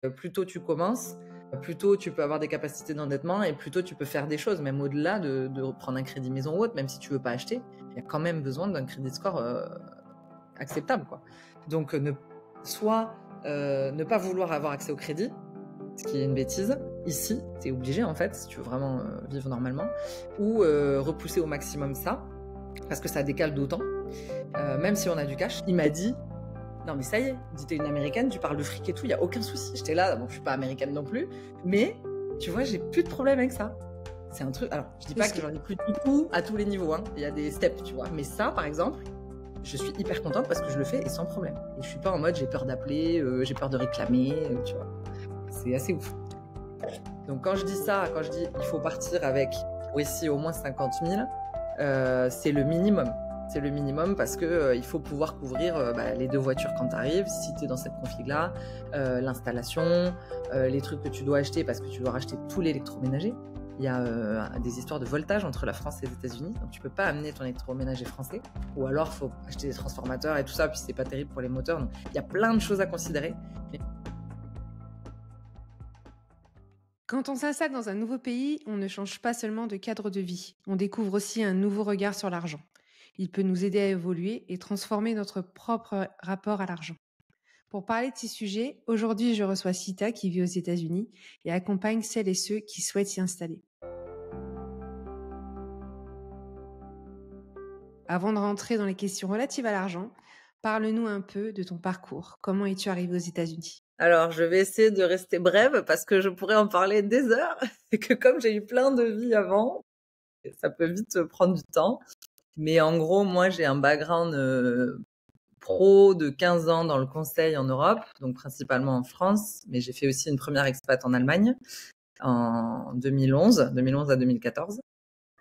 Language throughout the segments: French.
Plus tôt tu commences, plus tôt tu peux avoir des capacités d'endettement et plus tôt tu peux faire des choses, même au-delà de reprendre un crédit maison ou autre, même si tu veux pas acheter, il y a quand même besoin d'un crédit score acceptable, quoi. Donc ne pas vouloir avoir accès au crédit, ce qui est une bêtise. Ici, t'es obligé en fait, si tu veux vraiment vivre normalement, ou repousser au maximum ça, parce que ça décale d'autant, même si on a du cash. Il m'a dit, non mais ça y est, dis t'es une américaine, tu parles de fric et tout, il y a aucun souci. J'étais là, bon je suis pas américaine non plus, mais tu vois, j'ai plus de problème avec ça. C'est un truc, alors je dis pas que j'en ai plus du tout à tous les niveaux, hein. Il y a des steps, tu vois, mais ça par exemple, je suis hyper contente parce que je le fais et sans problème. Et je suis pas en mode j'ai peur d'appeler, j'ai peur de réclamer, tu vois. C'est assez ouf. Donc quand je dis ça, quand je dis il faut partir avec pour ici au moins 50 000, c'est le minimum. C'est le minimum parce que il faut pouvoir couvrir les 2 voitures quand tu arrives, si tu es dans cette config-là, l'installation, les trucs que tu dois acheter parce que tu dois racheter tout l'électroménager. Il y a des histoires de voltage entre la France et les États-Unis, donc tu peux pas amener ton électroménager français, ou alors il faut acheter des transformateurs et tout ça, puis c'est pas terrible pour les moteurs. Donc il y a plein de choses à considérer. Quand on s'installe dans un nouveau pays, on ne change pas seulement de cadre de vie, on découvre aussi un nouveau regard sur l'argent. Il peut nous aider à évoluer et transformer notre propre rapport à l'argent. Pour parler de ces sujets, aujourd'hui je reçois Sita qui vit aux États-Unis et accompagne celles et ceux qui souhaitent s'y installer. Avant de rentrer dans les questions relatives à l'argent, parle-nous un peu de ton parcours. Comment es-tu arrivée aux États-Unis ? Alors, je vais essayer de rester brève parce que je pourrais en parler des heures et que comme j'ai eu plein de vies avant, ça peut vite prendre du temps. Mais en gros, moi, j'ai un background pro de 15 ans dans le conseil en Europe, donc principalement en France, mais j'ai fait aussi une première expat en Allemagne en 2011 à 2014.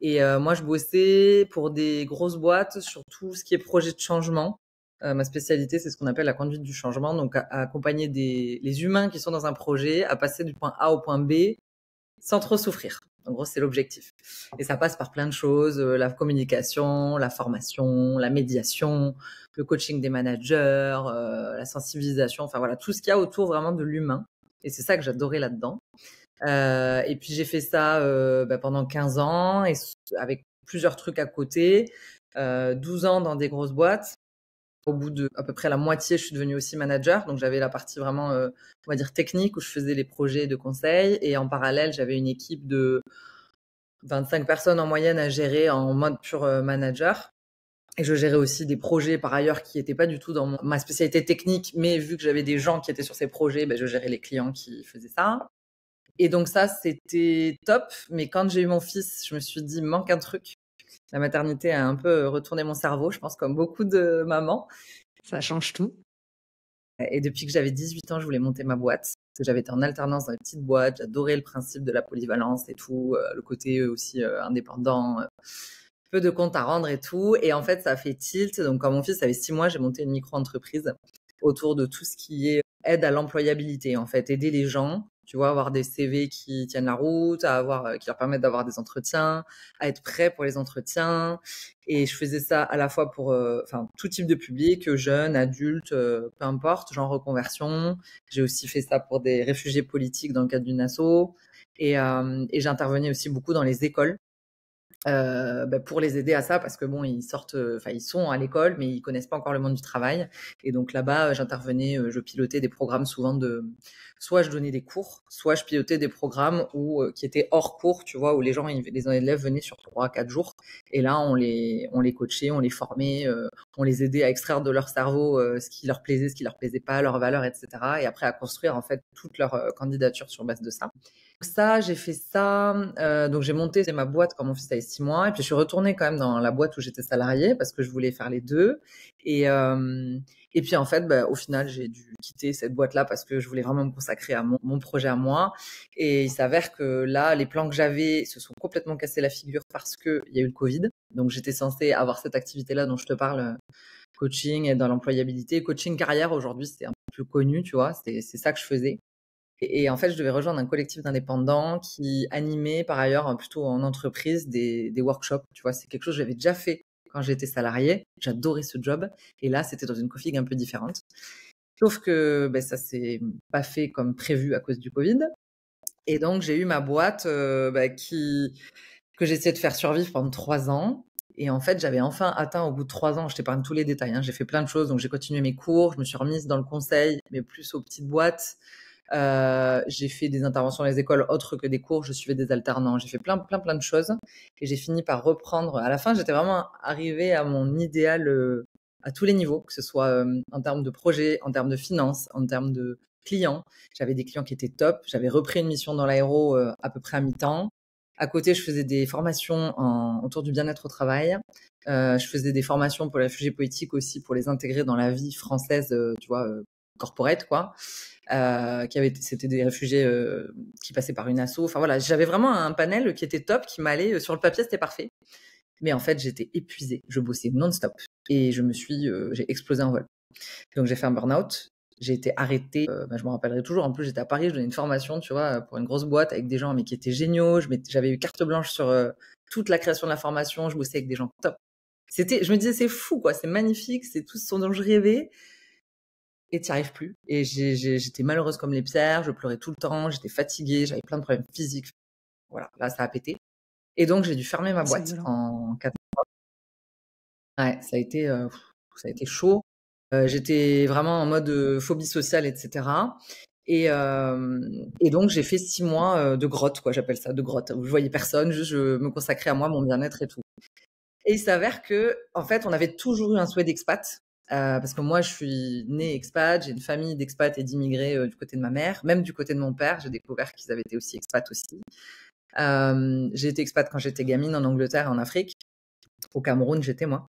Et moi, je bossais pour des grosses boîtes sur tout ce qui est projet de changement. Ma spécialité, c'est ce qu'on appelle la conduite du changement, donc à accompagner les humains qui sont dans un projet à passer du point A au point B sans trop souffrir. En gros, c'est l'objectif. Et ça passe par plein de choses, la communication, la formation, la médiation, le coaching des managers, la sensibilisation, enfin voilà, tout ce qu'il y a autour vraiment de l'humain. Et c'est ça que j'adorais là-dedans. Et puis j'ai fait ça pendant 15 ans et avec plusieurs trucs à côté, 12 ans dans des grosses boîtes. Au bout de à peu près la moitié, je suis devenue aussi manager. Donc j'avais la partie vraiment, on va dire technique où je faisais les projets de conseil et en parallèle, j'avais une équipe de 25 personnes en moyenne à gérer en mode pur manager. Et je gérais aussi des projets par ailleurs qui n'étaient pas du tout dans ma spécialité technique, mais vu que j'avais des gens qui étaient sur ces projets, je gérais les clients qui faisaient ça. Et donc ça, c'était top. Mais quand j'ai eu mon fils, je me suis dit, il me manque un truc. La maternité a un peu retourné mon cerveau, je pense, comme beaucoup de mamans. Ça change tout. Et depuis que j'avais 18 ans, je voulais monter ma boîte. Parce que j'avais été en alternance dans une petite boîte. J'adorais le principe de la polyvalence et tout. Le côté aussi indépendant. Peu de comptes à rendre et tout. Et en fait, ça a fait tilt. Donc, quand mon fils avait 6 mois, j'ai monté une micro-entreprise autour de tout ce qui est aide à l'employabilité, en fait. Aider les gens, tu vois, avoir des CV qui tiennent la route, qui leur permettent d'avoir des entretiens, à être prêts pour les entretiens. Et je faisais ça à la fois pour tout type de public, jeunes, adultes, peu importe, genre reconversion. J'ai aussi fait ça pour des réfugiés politiques dans le cadre d'une asso. Et j'intervenais aussi beaucoup dans les écoles. Pour les aider à ça parce que bon ils sortent ils sont à l'école mais ils connaissent pas encore le monde du travail et donc là-bas j'intervenais, je pilotais des programmes souvent soit je donnais des cours, soit je pilotais des programmes qui étaient hors cours, tu vois, où les élèves venaient sur 3-4 jours et là on les coachait, on les formait, on les aidait à extraire de leur cerveau ce qui leur plaisait, ce qui leur plaisait pas, leurs valeurs, etc. et après à construire en fait toute leur candidature sur base de ça. Ça, j'ai fait ça. Donc j'ai monté ma boîte quand mon fils avait 6 mois, et puis je suis retournée quand même dans la boîte où j'étais salariée parce que je voulais faire les deux. Et puis en fait, au final, j'ai dû quitter cette boîte-là parce que je voulais vraiment me consacrer à mon projet à moi. Et il s'avère que là, les plans que j'avais se sont complètement cassés la figure parce que il y a eu le Covid. Donc j'étais censée avoir cette activité-là dont je te parle, coaching et dans l'employabilité, coaching carrière. Aujourd'hui, c'est un peu plus connu, tu vois. C'est ça que je faisais. Et en fait, je devais rejoindre un collectif d'indépendants qui animait par ailleurs plutôt en entreprise des workshops. Tu vois, c'est quelque chose que j'avais déjà fait quand j'étais salariée. J'adorais ce job. Et là, c'était dans une config un peu différente. Sauf que ça s'est pas fait comme prévu à cause du Covid. Et donc, j'ai eu ma boîte que j'ai essayé de faire survivre pendant 3 ans. Et en fait, j'avais enfin atteint au bout de 3 ans, je t'épargne tous les détails, hein, j'ai fait plein de choses. Donc, j'ai continué mes cours, je me suis remise dans le conseil, mais plus aux petites boîtes. J'ai fait des interventions dans les écoles autres que des cours, je suivais des alternants, j'ai fait plein de choses. Et j'ai fini par reprendre. À la fin, j'étais vraiment arrivée à mon idéal à tous les niveaux, que ce soit en termes de projet, en termes de finances, en termes de clients. J'avais des clients qui étaient top. J'avais repris une mission dans l'aéro à peu près à mi-temps. À côté, je faisais des formations autour du bien-être au travail. Je faisais des formations pour les réfugiés politiques aussi, pour les intégrer dans la vie française, tu vois, corporate, quoi. C'était des réfugiés qui passaient par une asso. Enfin voilà, j'avais vraiment un panel qui était top, qui m'allait sur le papier, c'était parfait. Mais en fait, j'étais épuisée. Je bossais non-stop et j'ai explosé en vol. Donc j'ai fait un burn-out. J'ai été arrêtée. Je me rappellerai toujours. En plus, j'étais à Paris, je donnais une formation, tu vois, pour une grosse boîte avec des gens mais qui étaient géniaux. J'avais eu carte blanche sur toute la création de la formation. Je bossais avec des gens top. Je me disais, c'est fou, quoi. C'est magnifique. C'est tout ce dont je rêvais. Et t'y arrives plus. Et j'étais malheureuse comme les pierres. Je pleurais tout le temps. J'étais fatiguée. J'avais plein de problèmes physiques. Voilà, là, ça a pété. Et donc, j'ai dû fermer ma boîte en 4 mois. Ouais, ça a été chaud. J'étais vraiment en mode phobie sociale, etc. Et donc, j'ai fait 6 mois de grotte, quoi, j'appelle ça, de grotte, où je voyais personne, juste je me consacrais à moi, mon bien-être et tout. Et il s'avère que, en fait, on avait toujours eu un souhait d'expat, parce que moi, je suis née expat, j'ai une famille d'expats et d'immigrés du côté de ma mère, même du côté de mon père, j'ai découvert qu'ils avaient été aussi expats aussi. J'ai été expat quand j'étais gamine en Angleterre et en Afrique. Au Cameroun, j'étais moi.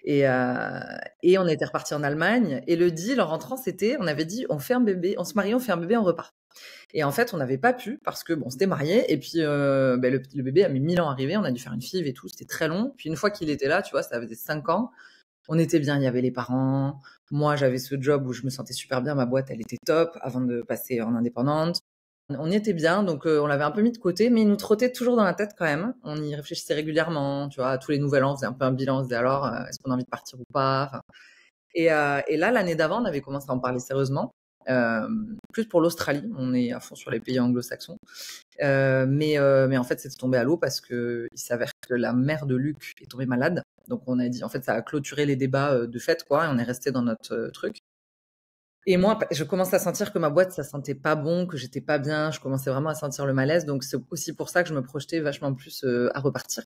Et on était reparti en Allemagne. Et le deal en rentrant, on avait dit, on fait un bébé, on se marie, on fait un bébé, on repart. Et en fait, on n'avait pas pu parce que bon, c'était marié. Et puis le bébé a mis 1000 ans à arriver. On a dû faire une FIV et tout. C'était très long. Puis une fois qu'il était là, tu vois, ça faisait 5 ans. On était bien. Il y avait les parents. Moi, j'avais ce job où je me sentais super bien. Ma boîte, elle était top avant de passer en indépendante. On y était bien, donc on l'avait un peu mis de côté, mais il nous trottait toujours dans la tête quand même. On y réfléchissait régulièrement, tu vois, à tous les nouvel an, on faisait un peu un bilan, on se disait alors, est-ce qu'on a envie de partir ou pas, enfin, et là, l'année d'avant, on avait commencé à en parler sérieusement, plus pour l'Australie, on est à fond sur les pays anglo-saxons, mais en fait, c'était tombé à l'eau parce que il s'avère que la mère de Luc est tombée malade, donc on a dit, en fait, ça a clôturé les débats de fait, quoi, et on est resté dans notre truc. Et moi, je commençais à sentir que ma boîte, ça sentait pas bon, que j'étais pas bien. Je commençais vraiment à sentir le malaise. Donc, c'est aussi pour ça que je me projetais vachement plus à repartir.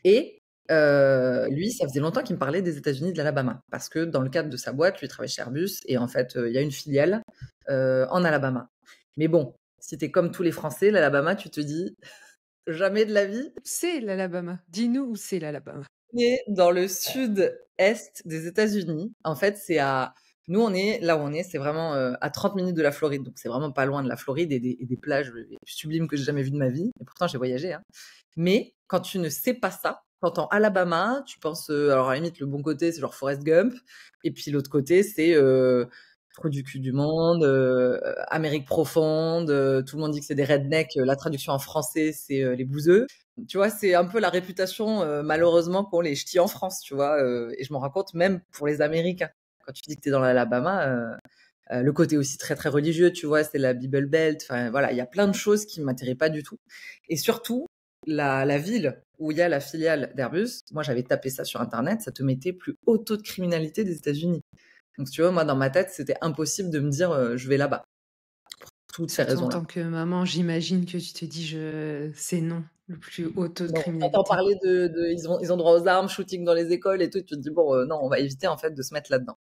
Et lui, ça faisait longtemps qu'il me parlait des États-Unis, de l'Alabama. Parce que dans le cadre de sa boîte, lui, il travaille chez Airbus. Et en fait, il y a une filiale en Alabama. Mais bon, si t'es comme tous les Français, l'Alabama, tu te dis jamais de la vie. C'est l'Alabama. Dis-nous où c'est l'Alabama. Et dans le sud-est des États-Unis, en fait, nous, on est là où on est, c'est vraiment à 30 minutes de la Floride, donc c'est vraiment pas loin de la Floride et des plages sublimes que j'ai jamais vues de ma vie. Et pourtant, j'ai voyagé. Hein. Mais quand tu ne sais pas ça, quand en Alabama, tu penses, alors à la limite, le bon côté, c'est genre Forrest Gump, et puis l'autre côté, c'est trou du cul du monde, Amérique profonde, tout le monde dit que c'est des rednecks, la traduction en français, c'est les bouseux. Tu vois, c'est un peu la réputation, malheureusement, qu'ont les ch'tis en France, tu vois, et je m'en rends compte même pour les Américains. Quand tu dis que tu es dans l'Alabama, le côté aussi très, très religieux, tu vois, c'est la Bible Belt. Enfin, voilà, il y a plein de choses qui ne m'attiraient pas du tout. Et surtout, la ville où il y a la filiale d'Airbus, moi, j'avais tapé ça sur Internet, ça te mettait plus haut taux de criminalité des États-Unis. Donc, tu vois, moi, dans ma tête, c'était impossible de me dire, je vais là-bas. Pour toutes ces raisons-là. En tant que maman, j'imagine que tu te dis, c'est non, le plus haut taux de criminalité. Quand on parlait ils ont droit aux armes, shooting dans les écoles et tout, tu te dis, bon, non, on va éviter, en fait, de se mettre là-dedans.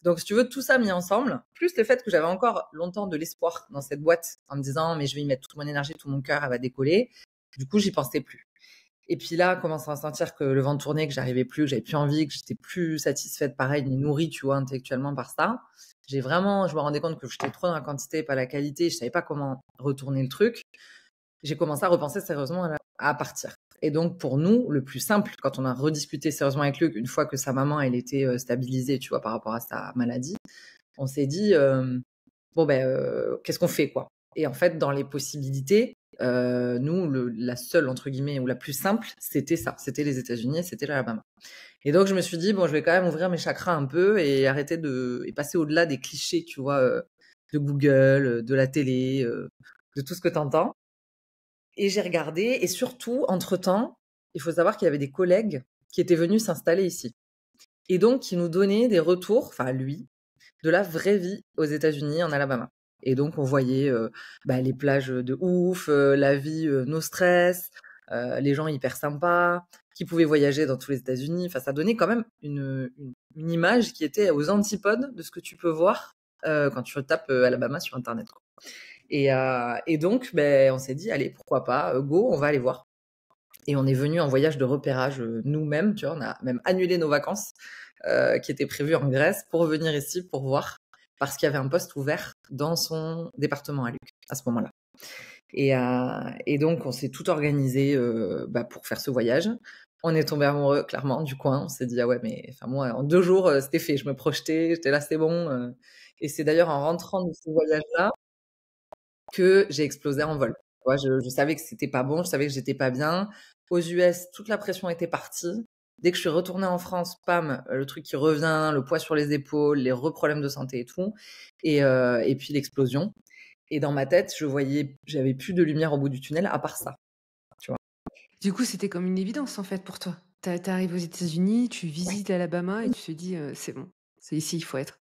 Donc, si tu veux, tout ça mis ensemble, plus le fait que j'avais encore longtemps de l'espoir dans cette boîte, en me disant, mais je vais y mettre toute mon énergie, tout mon cœur, elle va décoller. Du coup, j'y pensais plus. Et puis là, commençant à sentir que le vent tournait, que j'arrivais plus, que j'avais plus envie, que j'étais plus satisfaite, pareil, ni nourrie, tu vois, intellectuellement par ça. Je me rendais compte que j'étais trop dans la quantité, pas la qualité. Je savais pas comment retourner le truc. J'ai commencé à repenser sérieusement à partir. Et donc, pour nous, le plus simple, quand on a rediscuté sérieusement avec Luc, une fois que sa maman, elle était stabilisée, tu vois, par rapport à sa maladie, on s'est dit, qu'est-ce qu'on fait, quoi? Et en fait, dans les possibilités, Nous, la seule, entre guillemets, ou la plus simple, c'était ça. C'était les États-Unis, c'était l'Alabama. Et donc, je me suis dit, bon, je vais quand même ouvrir mes chakras un peu et et passer au-delà des clichés, tu vois, de Google, de la télé, de tout ce que tu entends. Et j'ai regardé, et surtout, entre-temps, il faut savoir qu'il y avait des collègues qui étaient venus s'installer ici. Et donc, qui nous donnaient des retours, enfin lui, de la vraie vie aux États-Unis, en Alabama. Et donc, on voyait les plages de ouf, la vie no stress, les gens hyper sympas, qui pouvaient voyager dans tous les États-Unis. Enfin, ça donnait quand même une image qui était aux antipodes de ce que tu peux voir quand tu tapes Alabama sur Internet, quoi. Et donc, on s'est dit, allez, pourquoi pas, go, on va aller voir. Et on est venu en voyage de repérage nous-mêmes, tu vois, on a même annulé nos vacances qui étaient prévues en Grèce pour venir ici pour voir, parce qu'il y avait un poste ouvert dans son département à Luc, à ce moment-là. Et donc, on s'est tout organisé pour faire ce voyage. On est tombé amoureux, clairement, du coin. On s'est dit, ah ouais, mais enfin, moi, en 2 jours, c'était fait. Je me projetais, j'étais là, c'est bon. Et c'est d'ailleurs en rentrant de ce voyage-là que j'ai explosé en vol. Tu vois, je savais que c'était pas bon, je savais que j'étais pas bien. Aux US, toute la pression était partie. Dès que je suis retournée en France, pam, le truc qui revient, le poids sur les épaules, les problèmes de santé et tout. Et puis l'explosion. Et dans ma tête, j'avais plus de lumière au bout du tunnel à part ça. Tu vois. Du coup, c'était comme une évidence en fait pour toi. T'arrives aux États-Unis, tu Ouais. visites l'Alabama et tu te dis c'est bon, c'est ici, il faut être.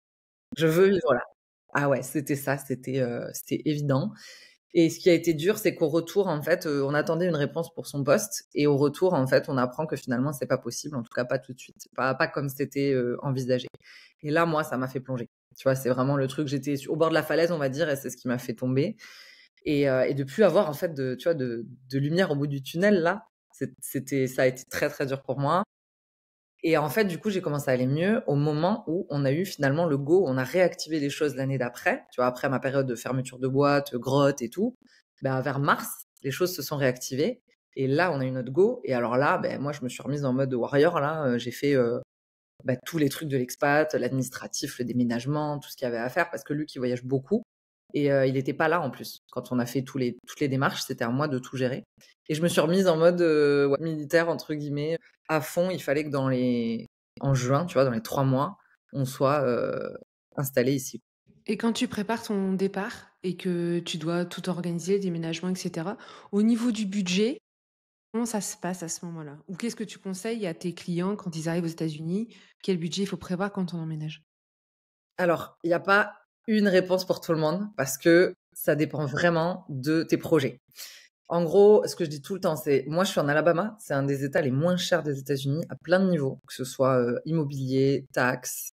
Je veux vivre là. Ah ouais, c'était ça, c'était évident. Et ce qui a été dur, c'est qu'au retour, en fait, on attendait une réponse pour son poste. Et au retour, en fait, on apprend que finalement, c'est pas possible. En tout cas, pas tout de suite. Pas comme c'était envisagé. Et là, moi, ça m'a fait plonger. Tu vois, c'est vraiment le truc. J'étais au bord de la falaise, on va dire, et c'est ce qui m'a fait tomber. Et de plus avoir, en fait, tu vois, de lumière au bout du tunnel, là, ça a été très, très dur pour moi. Et en fait, du coup, j'ai commencé à aller mieux au moment où on a eu finalement le go, on a réactivé les choses l'année d'après, tu vois, après ma période de fermeture de boîte, grotte et tout. Vers mars, les choses se sont réactivées. Et là, on a eu notre go. Et alors là, moi, je me suis remise en mode warrior. Là, j'ai fait tous les trucs de l'expat, l'administratif, le déménagement, tout ce qu'il y avait à faire, parce que Luc, il voyage beaucoup. Et il n'était pas là en plus. Quand on a fait toutes les démarches, c'était à moi de tout gérer. Et je me suis remise en mode militaire, entre guillemets, à fond. Il fallait que en juin, tu vois, dans les 3 mois, on soit installé ici. Et quand tu prépares ton départ et que tu dois tout organiser, déménagement, etc., au niveau du budget, comment ça se passe à ce moment-là? Ou qu'est-ce que tu conseilles à tes clients quand ils arrivent aux États-Unis? Quel budget il faut prévoir quand on emménage? Alors, il n'y a pas une réponse pour tout le monde parce que ça dépend vraiment de tes projets. En gros, ce que je dis tout le temps, c'est moi, je suis en Alabama, c'est un des États les moins chers des États-Unis à plein de niveaux, que ce soit immobilier, taxes,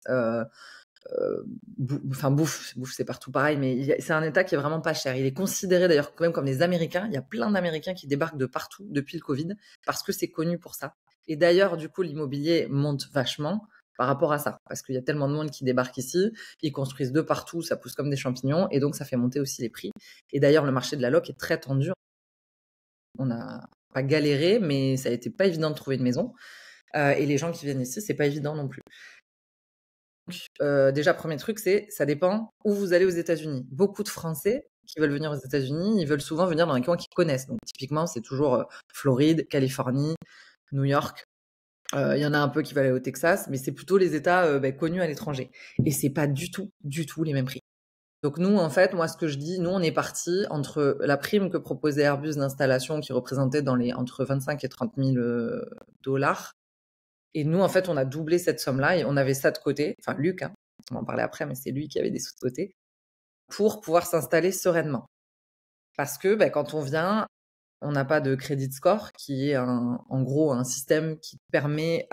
bouffe, c'est partout pareil, mais c'est un État qui est vraiment pas cher. Il est considéré d'ailleurs quand même comme des Américains. Il y a plein d'Américains qui débarquent de partout depuis le Covid parce que c'est connu pour ça. Et d'ailleurs, du coup, l'immobilier monte vachement par rapport à ça, parce qu'il y a tellement de monde qui débarque ici, ils construisent de partout, ça pousse comme des champignons, et donc ça fait monter aussi les prix. Et d'ailleurs, le marché de la loc est très tendu. On n'a pas galéré, mais ça a été pas évident de trouver une maison. Et les gens qui viennent ici, c'est pas évident non plus. Déjà, premier truc, ça dépend où vous allez aux États-Unis. Beaucoup de Français qui veulent venir aux États-Unis, ils veulent souvent venir dans les coins qu'ils connaissent. Donc, typiquement, c'est toujours Floride, Californie, New York. Il y en a un peu qui veulent aller au Texas, mais c'est plutôt les États connus à l'étranger. Et c'est pas du tout les mêmes prix. Donc nous, en fait, moi, ce que je dis, nous, on est parti entre la prime que proposait Airbus d'installation, qui représentait entre 25 et 30 000 dollars. Et nous, en fait, on a doublé cette somme-là et on avait ça de côté. Enfin, Luc, hein, on va en parler après, mais c'est lui qui avait des sous de côté pour pouvoir s'installer sereinement. Parce que quand on vient, on n'a pas de credit score, qui est en gros un système qui permet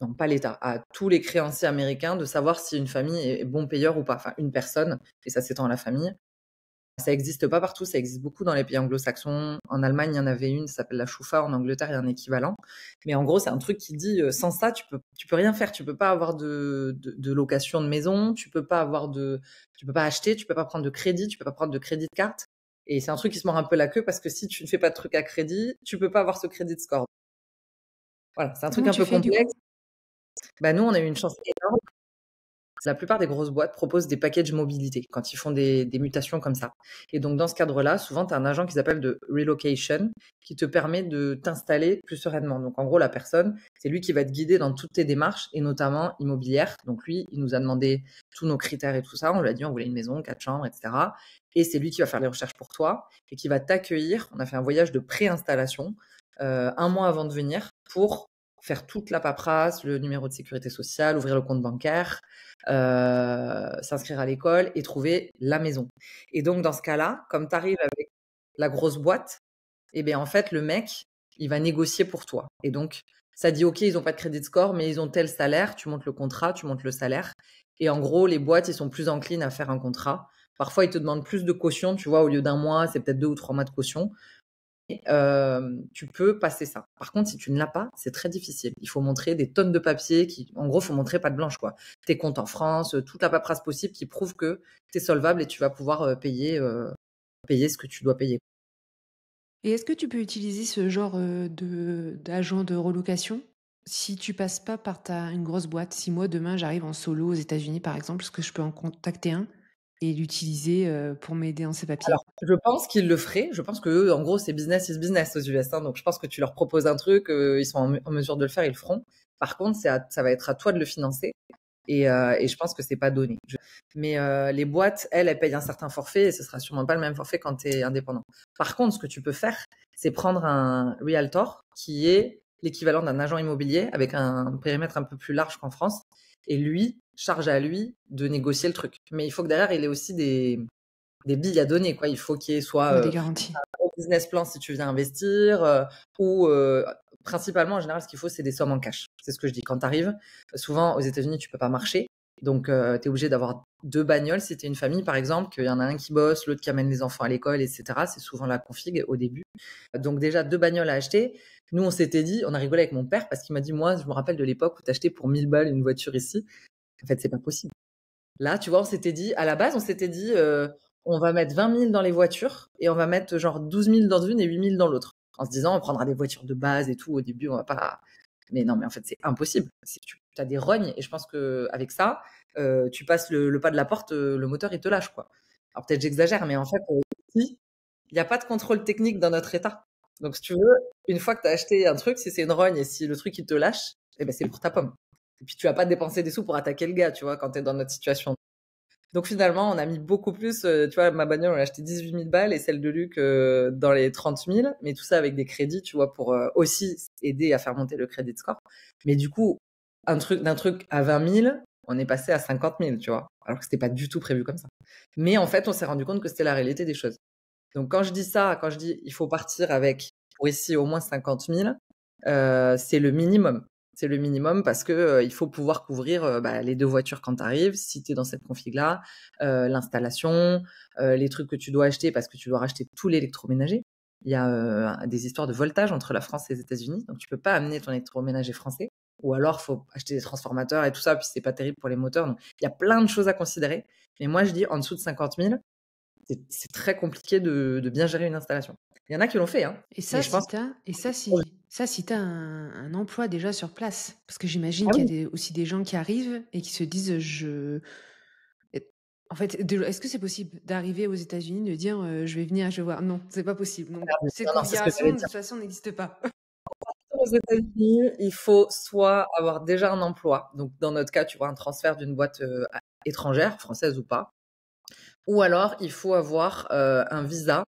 non pas l'État, à tous les créanciers américains de savoir si une famille est bon payeur ou pas. Enfin, une personne, et ça s'étend à la famille. Ça n'existe pas partout, ça existe beaucoup dans les pays anglo-saxons. En Allemagne, il y en avait une, ça s'appelle la Schufa. En Angleterre, il y a un équivalent. Mais en gros, c'est un truc qui dit, sans ça, tu peux rien faire. Tu peux pas avoir de location de maison, tu peux pas acheter, tu peux pas prendre de crédit, tu peux pas prendre de crédit de carte. Et c'est un truc qui se mord un peu la queue parce que si tu ne fais pas de truc à crédit, tu peux pas avoir ce crédit score. Voilà, c'est un truc Comment un tu peu fais du coup? complexe. Nous, on a eu une chance énorme. La plupart des grosses boîtes proposent des packages mobilité quand ils font des mutations comme ça. Et donc, dans ce cadre-là, souvent, tu as un agent qui s'appelle de relocation qui te permet de t'installer plus sereinement. Donc, en gros, la personne, c'est lui qui va te guider dans toutes tes démarches et notamment immobilières. Donc, lui, il nous a demandé tous nos critères et tout ça. On lui a dit, on voulait une maison, 4 chambres, etc. Et c'est lui qui va faire les recherches pour toi et qui va t'accueillir. On a fait un voyage de préinstallation 1 mois avant de venir pour faire toute la paperasse, le numéro de sécurité sociale, ouvrir le compte bancaire, s'inscrire à l'école et trouver la maison. Et donc, dans ce cas-là, comme tu arrives avec la grosse boîte, eh bien, en fait, le mec, il va négocier pour toi. Et donc, ça dit, OK, ils n'ont pas de crédit score, mais ils ont tel salaire, tu montes le contrat, tu montes le salaire. Et en gros, les boîtes, ils sont plus enclines à faire un contrat. Parfois, ils te demandent plus de caution, tu vois, au lieu d'1 mois, c'est peut-être 2 ou 3 mois de caution. Tu peux passer ça. Par contre, si tu ne l'as pas, c'est très difficile. Il faut montrer des tonnes de papiers en gros, faut montrer patte blanche, quoi. Tes comptes en France, toute la paperasse possible qui prouve que tu es solvable et tu vas pouvoir payer ce que tu dois payer. Et est-ce que tu peux utiliser ce genre d'agent de relocation si tu passes pas par une grosse boîte? Si moi, demain, j'arrive en solo aux États-Unis, par exemple, est-ce que je peux en contacter un et l'utiliser pour m'aider dans ces papiers? Alors, je pense qu'ils le feraient. Je pense que eux, en gros, c'est business is business aux US, hein. Donc, je pense que tu leur proposes un truc, ils sont en mesure de le faire, ils le feront. Par contre, ça va être à toi de le financer. Et je pense que c'est pas donné. Mais les boîtes, elles payent un certain forfait et ce sera sûrement pas le même forfait quand tu es indépendant. Par contre, ce que tu peux faire, c'est prendre un realtor qui est l'équivalent d'un agent immobilier avec un périmètre un peu plus large qu'en France. Et lui, charge à lui de négocier le truc. Mais il faut que derrière, il ait aussi des billes à donner, quoi. Il faut qu'il y ait soit Ouais, des garanties. un business plan si tu viens investir ou principalement, en général, ce qu'il faut, c'est des sommes en cash. C'est ce que je dis. Quand tu arrives, souvent aux États-Unis, tu peux pas marcher. Donc, tu es obligé d'avoir 2 bagnoles. Si tu es une famille, par exemple, qu'il y en a un qui bosse, l'autre qui amène les enfants à l'école, etc. C'est souvent la config au début. Donc, déjà, 2 bagnoles à acheter. Nous, on s'était dit, on a rigolé avec mon père parce qu'il m'a dit, moi, je me rappelle de l'époque où tu achetais pour 1000 balles une voiture ici. En fait, c'est pas possible. Là, tu vois, on s'était dit, à la base, on s'était dit, on va mettre 20 000 dans les voitures et on va mettre genre 12 000 dans une et 8 000 dans l'autre. En se disant, on prendra des voitures de base et tout. Au début, on va pas. Mais non, mais en fait, c'est impossible. Tu as des rognes et je pense qu'avec ça, tu passes le pas de la porte, le moteur, il te lâche, quoi. Alors peut-être j'exagère, mais en fait, ici, il n'y a pas de contrôle technique dans notre état. Donc, si tu veux, une fois que tu as acheté un truc, si c'est une rogne et si le truc, il te lâche, eh ben, c'est pour ta pomme. Et puis, tu vas pas dépenser des sous pour attaquer le gars, tu vois, quand tu es dans notre situation. Donc finalement, on a mis beaucoup plus. Tu vois, ma bagnole, on l'a acheté 18 000 balles et celle de Luc dans les 30 000. Mais tout ça avec des crédits, tu vois, pour aussi aider à faire monter le credit score. Mais du coup, d'un truc à 20 000, on est passé à 50 000, tu vois. Alors que c'était pas du tout prévu comme ça. Mais en fait, on s'est rendu compte que c'était la réalité des choses. Donc quand je dis ça, quand je dis il faut partir avec, pour ici, au moins 50 000, c'est le minimum. C'est le minimum parce que il faut pouvoir couvrir les 2 voitures quand tu arrives, si tu es dans cette config-là, l'installation, les trucs que tu dois acheter parce que tu dois racheter tout l'électroménager. Il y a des histoires de voltage entre la France et les États-Unis, donc tu peux pas amener ton électroménager français. Ou alors, faut acheter des transformateurs et tout ça, puis c'est pas terrible pour les moteurs. Donc, il y a plein de choses à considérer. Mais moi, je dis en dessous de 50 000, c'est très compliqué de bien gérer une installation. Il y en a qui l'ont fait, hein. Et Mais ça, je pense. si t'as un emploi déjà sur place, parce que j'imagine Ah qu'il oui. y a aussi des gens qui arrivent et qui se disent, en fait, est-ce que c'est possible d'arriver aux États-Unis, de dire, je vais venir, je vais voir? Non, c'est pas possible. Donc, cette Non, non, c'est ce que configuration, j'allais de dire. toute façon, n'existe pas. Aux États-Unis, il faut soit avoir déjà un emploi, donc dans notre cas, tu vois, un transfert d'une boîte étrangère, française ou pas, ou alors il faut avoir un visa.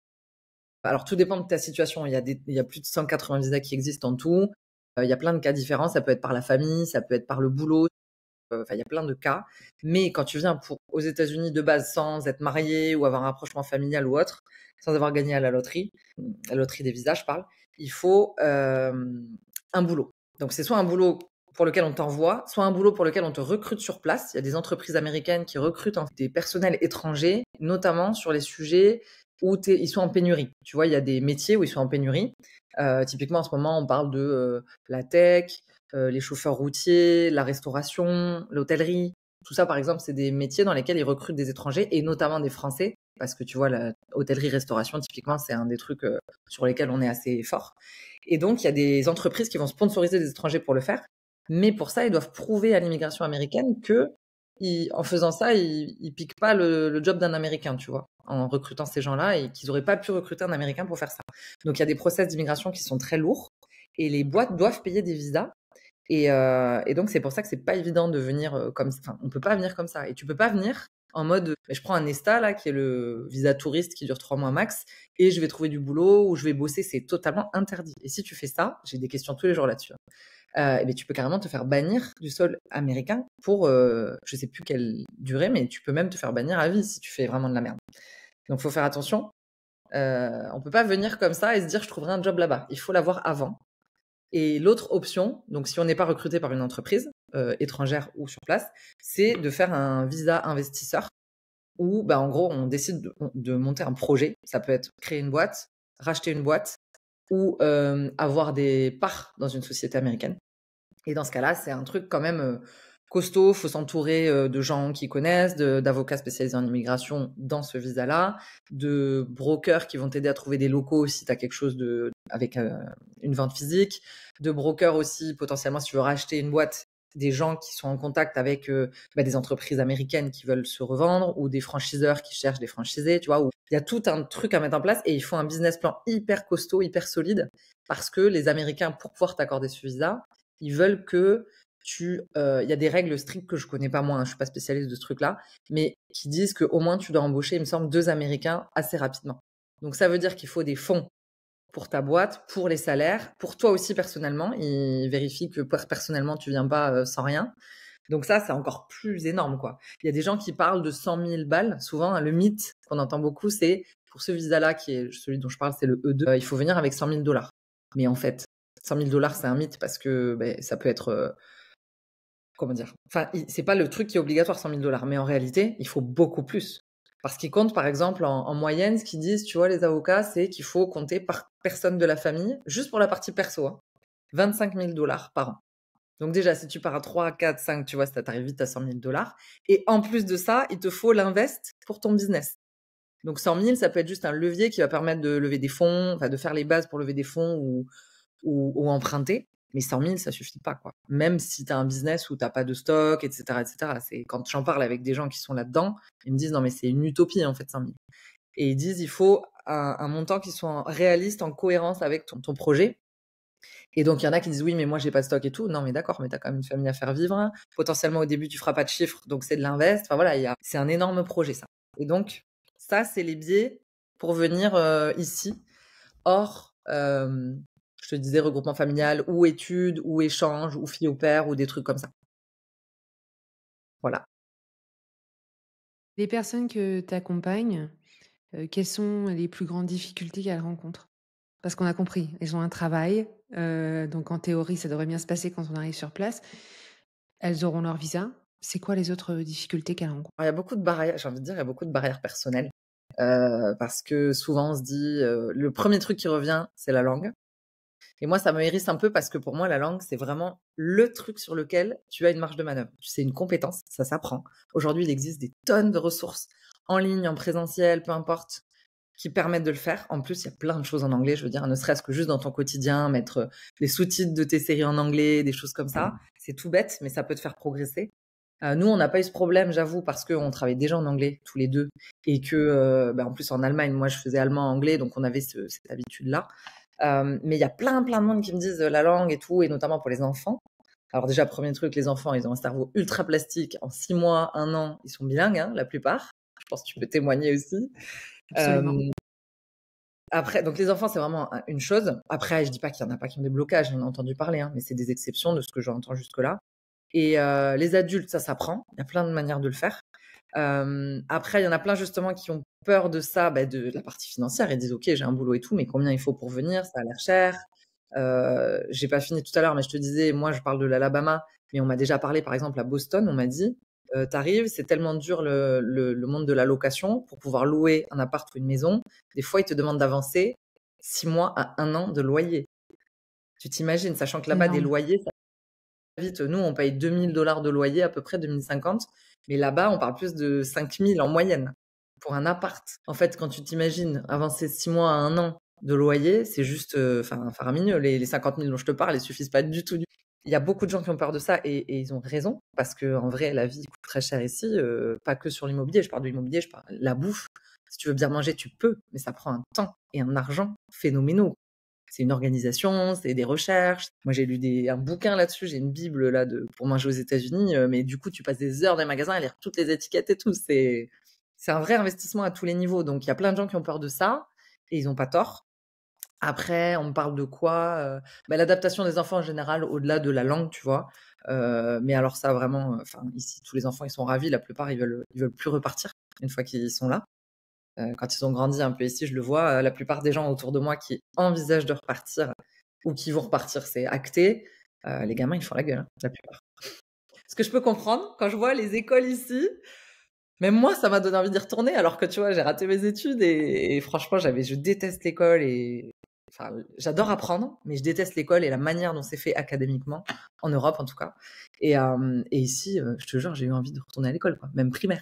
Alors tout dépend de ta situation. Il y a plus de 180 visas qui existent en tout. Il y a plein de cas différents. Ça peut être par la famille, ça peut être par le boulot. Enfin, il y a plein de cas. Mais quand tu viens aux États-Unis de base sans être marié ou avoir un rapprochement familial ou autre, sans avoir gagné à la loterie des visas, je parle, il faut un boulot. Donc c'est soit un boulot pour lequel on t'envoie, soit un boulot pour lequel on te recrute sur place. Il y a des entreprises américaines qui recrutent des personnels étrangers, notamment sur les sujets où ils sont en pénurie. Tu vois, il y a des métiers où ils sont en pénurie. Typiquement, en ce moment, on parle de la tech, les chauffeurs routiers, la restauration, l'hôtellerie. Tout ça, par exemple, c'est des métiers dans lesquels ils recrutent des étrangers et notamment des Français. Parce que tu vois, la hôtellerie-restauration, typiquement, c'est un des trucs sur lesquels on est assez fort. Et donc, il y a des entreprises qui vont sponsoriser des étrangers pour le faire. Mais pour ça, ils doivent prouver à l'immigration américaine que en faisant ça, ils piquent pas le job d'un Américain, tu vois, en recrutant ces gens-là et qu'ils n'auraient pas pu recruter un Américain pour faire ça. Donc, il y a des process d'immigration qui sont très lourds et les boîtes doivent payer des visas. Et donc, c'est pour ça que c'est pas évident de venir comme ça. Enfin, on peut pas venir comme ça. Et tu peux pas venir en mode, je prends un ESTA, là, qui est le visa touriste qui dure 3 mois max, et je vais trouver du boulot ou je vais bosser. C'est totalement interdit. Et si tu fais ça, j'ai des questions tous les jours là-dessus. Et ben, tu peux carrément te faire bannir du sol américain pour, je sais plus quelle durée, mais tu peux même te faire bannir à vie si tu fais vraiment de la merde. Donc, faut faire attention. On peut pas venir comme ça et se dire, je trouverai un job là-bas. Il faut l'avoir avant. Et l'autre option, donc si on n'est pas recruté par une entreprise étrangère ou sur place, c'est de faire un visa investisseur où, bah, en gros, on décide de monter un projet. Ça peut être créer une boîte, racheter une boîte ou avoir des parts dans une société américaine. Et dans ce cas-là, c'est un truc quand même costaud. Il faut s'entourer de gens qui connaissent, d'avocats spécialisés en immigration dans ce visa-là, de brokers qui vont t'aider à trouver des locaux si tu as quelque chose avec une vente physique, de brokers aussi potentiellement si tu veux racheter une boîte, des gens qui sont en contact avec des entreprises américaines qui veulent se revendre ou des franchiseurs qui cherchent des franchisés, tu vois. Où il y a tout un truc à mettre en place et il faut un business plan hyper costaud, hyper solide parce que les Américains, pour pouvoir t'accorder ce visa, ils veulent que il y a des règles strictes que je connais pas moi, hein, je suis pas spécialiste de ce truc-là, mais qui disent qu'au moins tu dois embaucher, il me semble, 2 Américains assez rapidement. Donc ça veut dire qu'il faut des fonds pour ta boîte, pour les salaires, pour toi aussi personnellement. Ils vérifient que personnellement tu viens pas sans rien. Donc ça, c'est encore plus énorme, quoi. Il y a des gens qui parlent de 100 000 balles. Souvent, hein, le mythe qu'on entend beaucoup, c'est pour ce visa-là, qui est celui dont je parle, c'est le E2, il faut venir avec 100 000 dollars. Mais en fait, 100 000 dollars, c'est un mythe parce que ça peut être comment dire? Enfin, c'est pas le truc qui est obligatoire, 100 000 dollars, mais en réalité, il faut beaucoup plus. Parce qu'ils comptent, par exemple, en moyenne, ce qu'ils disent, tu vois, les avocats, c'est qu'il faut compter par personne de la famille, juste pour la partie perso, hein, 25 000 dollars par an. Donc déjà, si tu pars à 3, 4, 5, tu vois, ça t'arrive vite à 100 000 dollars. Et en plus de ça, il te faut l'invest pour ton business. Donc 100 000, ça peut être juste un levier qui va permettre de lever des fonds, enfin de faire les bases pour lever des fonds ou emprunter. Mais 100 000, ça suffit pas, quoi. Même si tu as un business où tu n'as pas de stock, etc., etc. Quand j'en parle avec des gens qui sont là-dedans, ils me disent non, mais c'est une utopie, en fait, 100 000. Et ils disent il faut un montant qui soit réaliste, en cohérence avec ton projet. Et donc, il y en a qui disent oui, mais moi, j'ai pas de stock et tout. Non, mais d'accord, mais tu as quand même une famille à faire vivre, hein. Potentiellement, au début, tu feras pas de chiffres, donc c'est de l'invest. Enfin, voilà, c'est un énorme projet, ça. Et donc, ça, c'est les biais pour venir ici, hors je te disais regroupement familial ou études ou échange ou fille au père ou des trucs comme ça. Voilà. Les personnes que tu accompagnes, quelles sont les plus grandes difficultés qu'elles rencontrent? Parce qu'on a compris, elles ont un travail, donc en théorie, ça devrait bien se passer quand on arrive sur place. Elles auront leur visa. C'est quoi les autres difficultés qu'elles rencontrent? Alors, il y a beaucoup de barrières, j'ai envie de dire, il y a beaucoup de barrières personnelles. Parce que souvent on se dit, le premier truc qui revient, c'est la langue. Et moi, ça me hérisse un peu parce que pour moi, la langue, c'est vraiment le truc sur lequel tu as une marge de manœuvre. C'est une compétence, ça s'apprend. Aujourd'hui, il existe des tonnes de ressources en ligne, en présentiel, peu importe, qui permettent de le faire. En plus, il y a plein de choses en anglais, je veux dire, ne serait-ce que juste dans ton quotidien, mettre les sous-titres de tes séries en anglais, des choses comme ça. C'est tout bête, mais ça peut te faire progresser. Nous, on n'a pas eu ce problème, j'avoue, parce qu'on travaillait déjà en anglais, tous les deux. Et que, en plus, en Allemagne, moi, je faisais allemand-anglais, donc on avait cette habitude-là. Mais il y a plein de monde qui me disent la langue et tout, et notamment pour les enfants. Alors déjà, premier truc, les enfants, ils ont un cerveau ultra plastique. En 6 mois, 1 an, ils sont bilingues, hein, la plupart. Je pense que tu peux témoigner aussi. Absolument. Après, donc les enfants, c'est vraiment une chose. Après, je dis pas qu'il y en a pas qui ont des blocages, j'en ai entendu parler, hein, mais c'est des exceptions de ce que j'entends jusque-là. Et les adultes, ça s'apprend. Il y a plein de manières de le faire. Après, il y en a plein justement qui ont peur de ça, de la partie financière. Ils disent, OK, j'ai un boulot et tout, mais combien il faut pour venir? Ça a l'air cher. J'ai pas fini tout à l'heure, mais je te disais, moi, je parle de l'Alabama, mais on m'a déjà parlé, par exemple, à Boston, on m'a dit, t'arrives, c'est tellement dur le monde de la location pour pouvoir louer un appart ou une maison. Des fois, ils te demandent d'avancer 6 mois à 1 an de loyer. Tu t'imagines, sachant que C'est là-bas, des énorme. loyers, ça va vite. Nous, on paye 2 000 $ de loyer à peu près, 2050. Mais là-bas, on parle plus de 5 000 en moyenne pour un appart. En fait, quand tu t'imagines avancer 6 mois à 1 an de loyer, c'est juste faramineux. Les 50 000 dont je te parle, ils suffisent pas du tout. Il y a beaucoup de gens qui ont peur de ça et ils ont raison parce qu'en vrai, la vie coûte très cher ici, pas que sur l'immobilier. Je parle de l'immobilier, je parle la bouffe. Si tu veux bien manger, tu peux, mais ça prend un temps et un argent phénoménaux. C'est une organisation, c'est des recherches. Moi, j'ai lu un bouquin là-dessus, j'ai une bible là pour manger aux États-Unis, mais du coup, tu passes des heures dans les magasins à lire toutes les étiquettes et tout. C'est un vrai investissement à tous les niveaux. Donc, il y a plein de gens qui ont peur de ça et ils n'ont pas tort. Après, on me parle de quoi? L'adaptation des enfants en général, au-delà de la langue, tu vois. Mais alors ça, vraiment, ici, tous les enfants, ils sont ravis. La plupart, ils veulent plus repartir une fois qu'ils sont là. Quand ils ont grandi un peu ici, je le vois, la plupart des gens autour de moi qui envisagent de repartir ou qui vont repartir, c'est acté. Les gamins, ils font la gueule, hein, la plupart. Ce que je peux comprendre, quand je vois les écoles ici, même moi, ça m'a donné envie d'y retourner, alors que tu vois, j'ai raté mes études et franchement, je déteste l'école et j'adore apprendre, mais je déteste l'école et la manière dont c'est fait académiquement, en Europe en tout cas. Et ici, je te jure, j'ai eu envie de retourner à l'école, quoi, même primaire.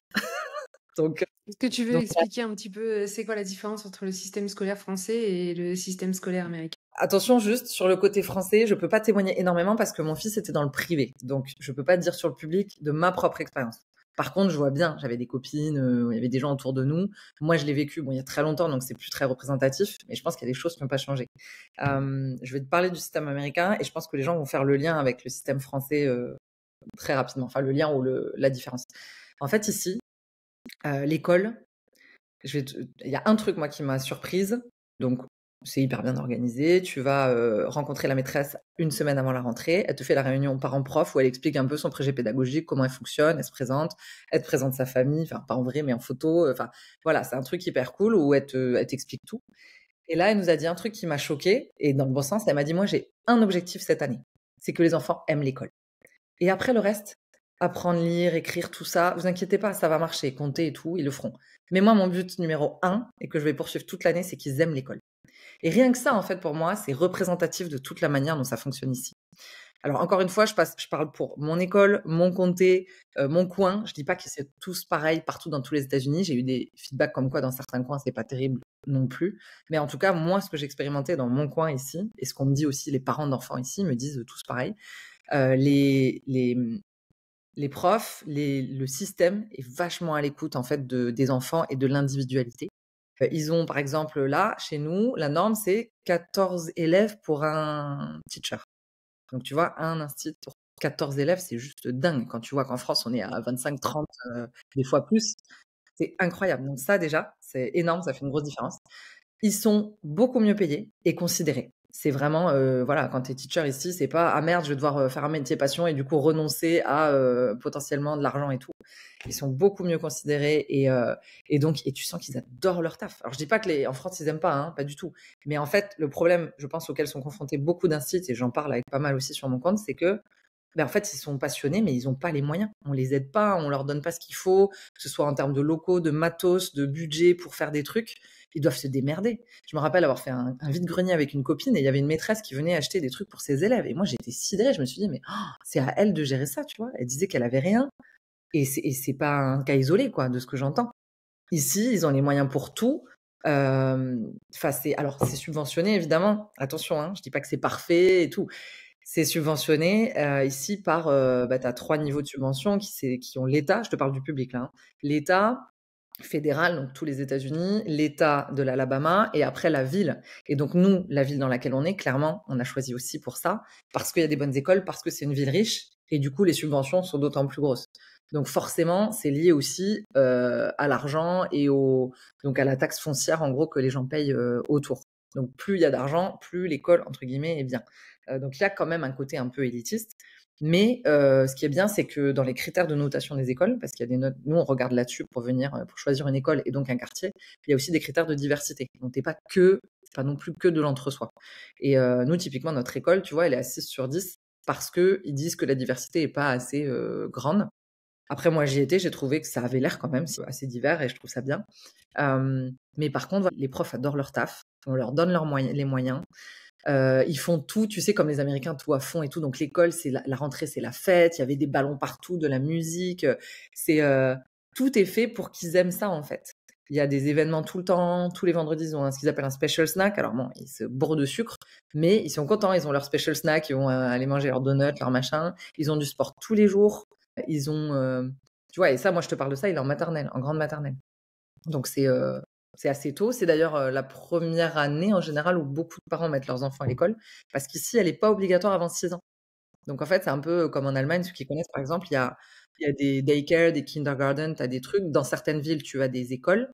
Donc, Est-ce que tu veux expliquer un petit peu c'est quoi la différence entre le système scolaire français et le système scolaire américain? attention, juste sur le côté français, je peux pas témoigner énormément parce que mon fils était dans le privé. Donc, je peux pas te dire sur le public de ma propre expérience. Par contre, je vois bien, j'avais des copines, il y avait des gens autour de nous. Moi, je l'ai vécu, il y a très longtemps, donc c'est plus très représentatif, mais je pense qu'il y a des choses qui n'ont pas changé. Je vais te parler du système américain et je pense que les gens vont faire le lien avec le système français très rapidement. Enfin, le lien ou la différence. En fait, ici, l'école, il y a un truc, moi, qui m'a surprise. Donc, c'est hyper bien organisé. Tu vas rencontrer la maîtresse une semaine avant la rentrée. Elle te fait la réunion parents-prof où elle explique un peu son projet pédagogique, comment elle fonctionne, elle te présente sa famille, enfin, pas en vrai, mais en photo. Enfin, voilà, c'est un truc hyper cool où elle t'explique tout. Et là, elle nous a dit un truc qui m'a choquée, et dans le bon sens, elle m'a dit, moi, j'ai un objectif cette année. C'est que les enfants aiment l'école. Et après, le reste, apprendre, lire, écrire, tout ça, vous inquiétez pas, ça va marcher, compter et tout, ils le feront. Mais moi, mon but numéro 1, et que je vais poursuivre toute l'année, c'est qu'ils aiment l'école. Et rien que ça, en fait, pour moi, c'est représentatif de toute la manière dont ça fonctionne ici. Alors, encore une fois, je parle pour mon école, mon comté, mon coin. Je dis pas que c'est tous pareil partout dans tous les États-Unis. J'ai eu des feedbacks comme quoi dans certains coins, c'est pas terrible non plus. Mais en tout cas, moi, ce que j'ai expérimenté dans mon coin ici, et ce qu'on me dit aussi, les parents d'enfants ici me disent tous pareil, les profs, le système est vachement à l'écoute en fait des enfants et de l'individualité. Ils ont par exemple là, chez nous, la norme c'est 14 élèves pour un teacher. Donc tu vois, un institut pour 14 élèves, c'est juste dingue. Quand tu vois qu'en France, on est à 25, 30, des fois plus, c'est incroyable. Donc ça déjà, c'est énorme, ça fait une grosse différence. Ils sont beaucoup mieux payés et considérés. C'est vraiment, voilà, quand tu es teacher ici, c'est pas: «Ah merde, je vais devoir, faire un métier passion et du coup renoncer à, potentiellement de l'argent et tout». Ils sont beaucoup mieux considérés et donc tu sens qu'ils adorent leur taf. Alors je dis pas que en France, ils aiment pas, hein, pas du tout. Mais en fait, le problème, je pense, auquel sont confrontés beaucoup d'instituts et j'en parle avec pas mal aussi sur mon compte, c'est que, en fait, ils sont passionnés, mais ils ont pas les moyens. On les aide pas, on leur donne pas ce qu'il faut, que ce soit en termes de locaux, de matos, de budget pour faire des trucs. Ils doivent se démerder. Je me rappelle avoir fait un vide-grenier avec une copine et il y avait une maîtresse qui venait acheter des trucs pour ses élèves. Et moi, j'étais sidérée. Je me suis dit, mais c'est à elle de gérer ça, tu vois. Elle disait qu'elle avait rien. Et c'est pas un cas isolé, quoi, de ce que j'entends. Ici, ils ont les moyens pour tout. Alors, c'est subventionné, évidemment. Attention, hein, je dis pas que c'est parfait et tout. C'est subventionné ici par, tu as 3 niveaux de subvention qui ont l'État, je te parle du public là, hein. L'État fédéral, donc tous les États-Unis, l'État de l'Alabama et après la ville. Et donc nous, la ville dans laquelle on est, clairement, on a choisi aussi pour ça, parce qu'il y a des bonnes écoles, parce que c'est une ville riche et du coup les subventions sont d'autant plus grosses. Donc forcément, c'est lié aussi à l'argent et donc à la taxe foncière en gros que les gens payent autour. Donc plus il y a d'argent, plus l'école entre guillemets est bien. Donc il y a quand même un côté un peu élitiste. Mais ce qui est bien, c'est que dans les critères de notation des écoles, parce qu'il y a des notes, nous on regarde là-dessus pour choisir une école et donc un quartier, il y a aussi des critères de diversité. Donc c'est pas non plus que de l'entre-soi. Et nous typiquement notre école, tu vois, elle est à 6 sur 10 parce que ils disent que la diversité est pas assez grande. Après moi j'y étais, j'ai trouvé que ça avait l'air quand même c'est assez divers et je trouve ça bien. Mais par contre, les profs adorent leur taf, on leur donne les moyens. Ils font tout, tu sais, comme les Américains, tout à fond et tout. Donc l'école, c'est la rentrée, c'est la fête. Il y avait des ballons partout, de la musique. Tout est fait pour qu'ils aiment ça en fait. Il y a des événements tout le temps. Tous les vendredis, ils ont ce qu'ils appellent un special snack. Alors bon, ils se bourrent de sucre, mais ils sont contents. Ils ont leur special snack. Ils vont aller manger leurs donuts, leur machin. Ils ont du sport tous les jours. Ils ont... tu vois, et ça, moi, je te parle de ça, il est en maternelle, en grande maternelle. Donc, c'est assez tôt. C'est d'ailleurs la première année, en général, où beaucoup de parents mettent leurs enfants à l'école. Parce qu'ici, elle n'est pas obligatoire avant 6 ans. Donc, en fait, c'est un peu comme en Allemagne, ceux qui connaissent, par exemple, il y a des daycare, des kindergarten, tu as des trucs. Dans certaines villes, tu as des écoles.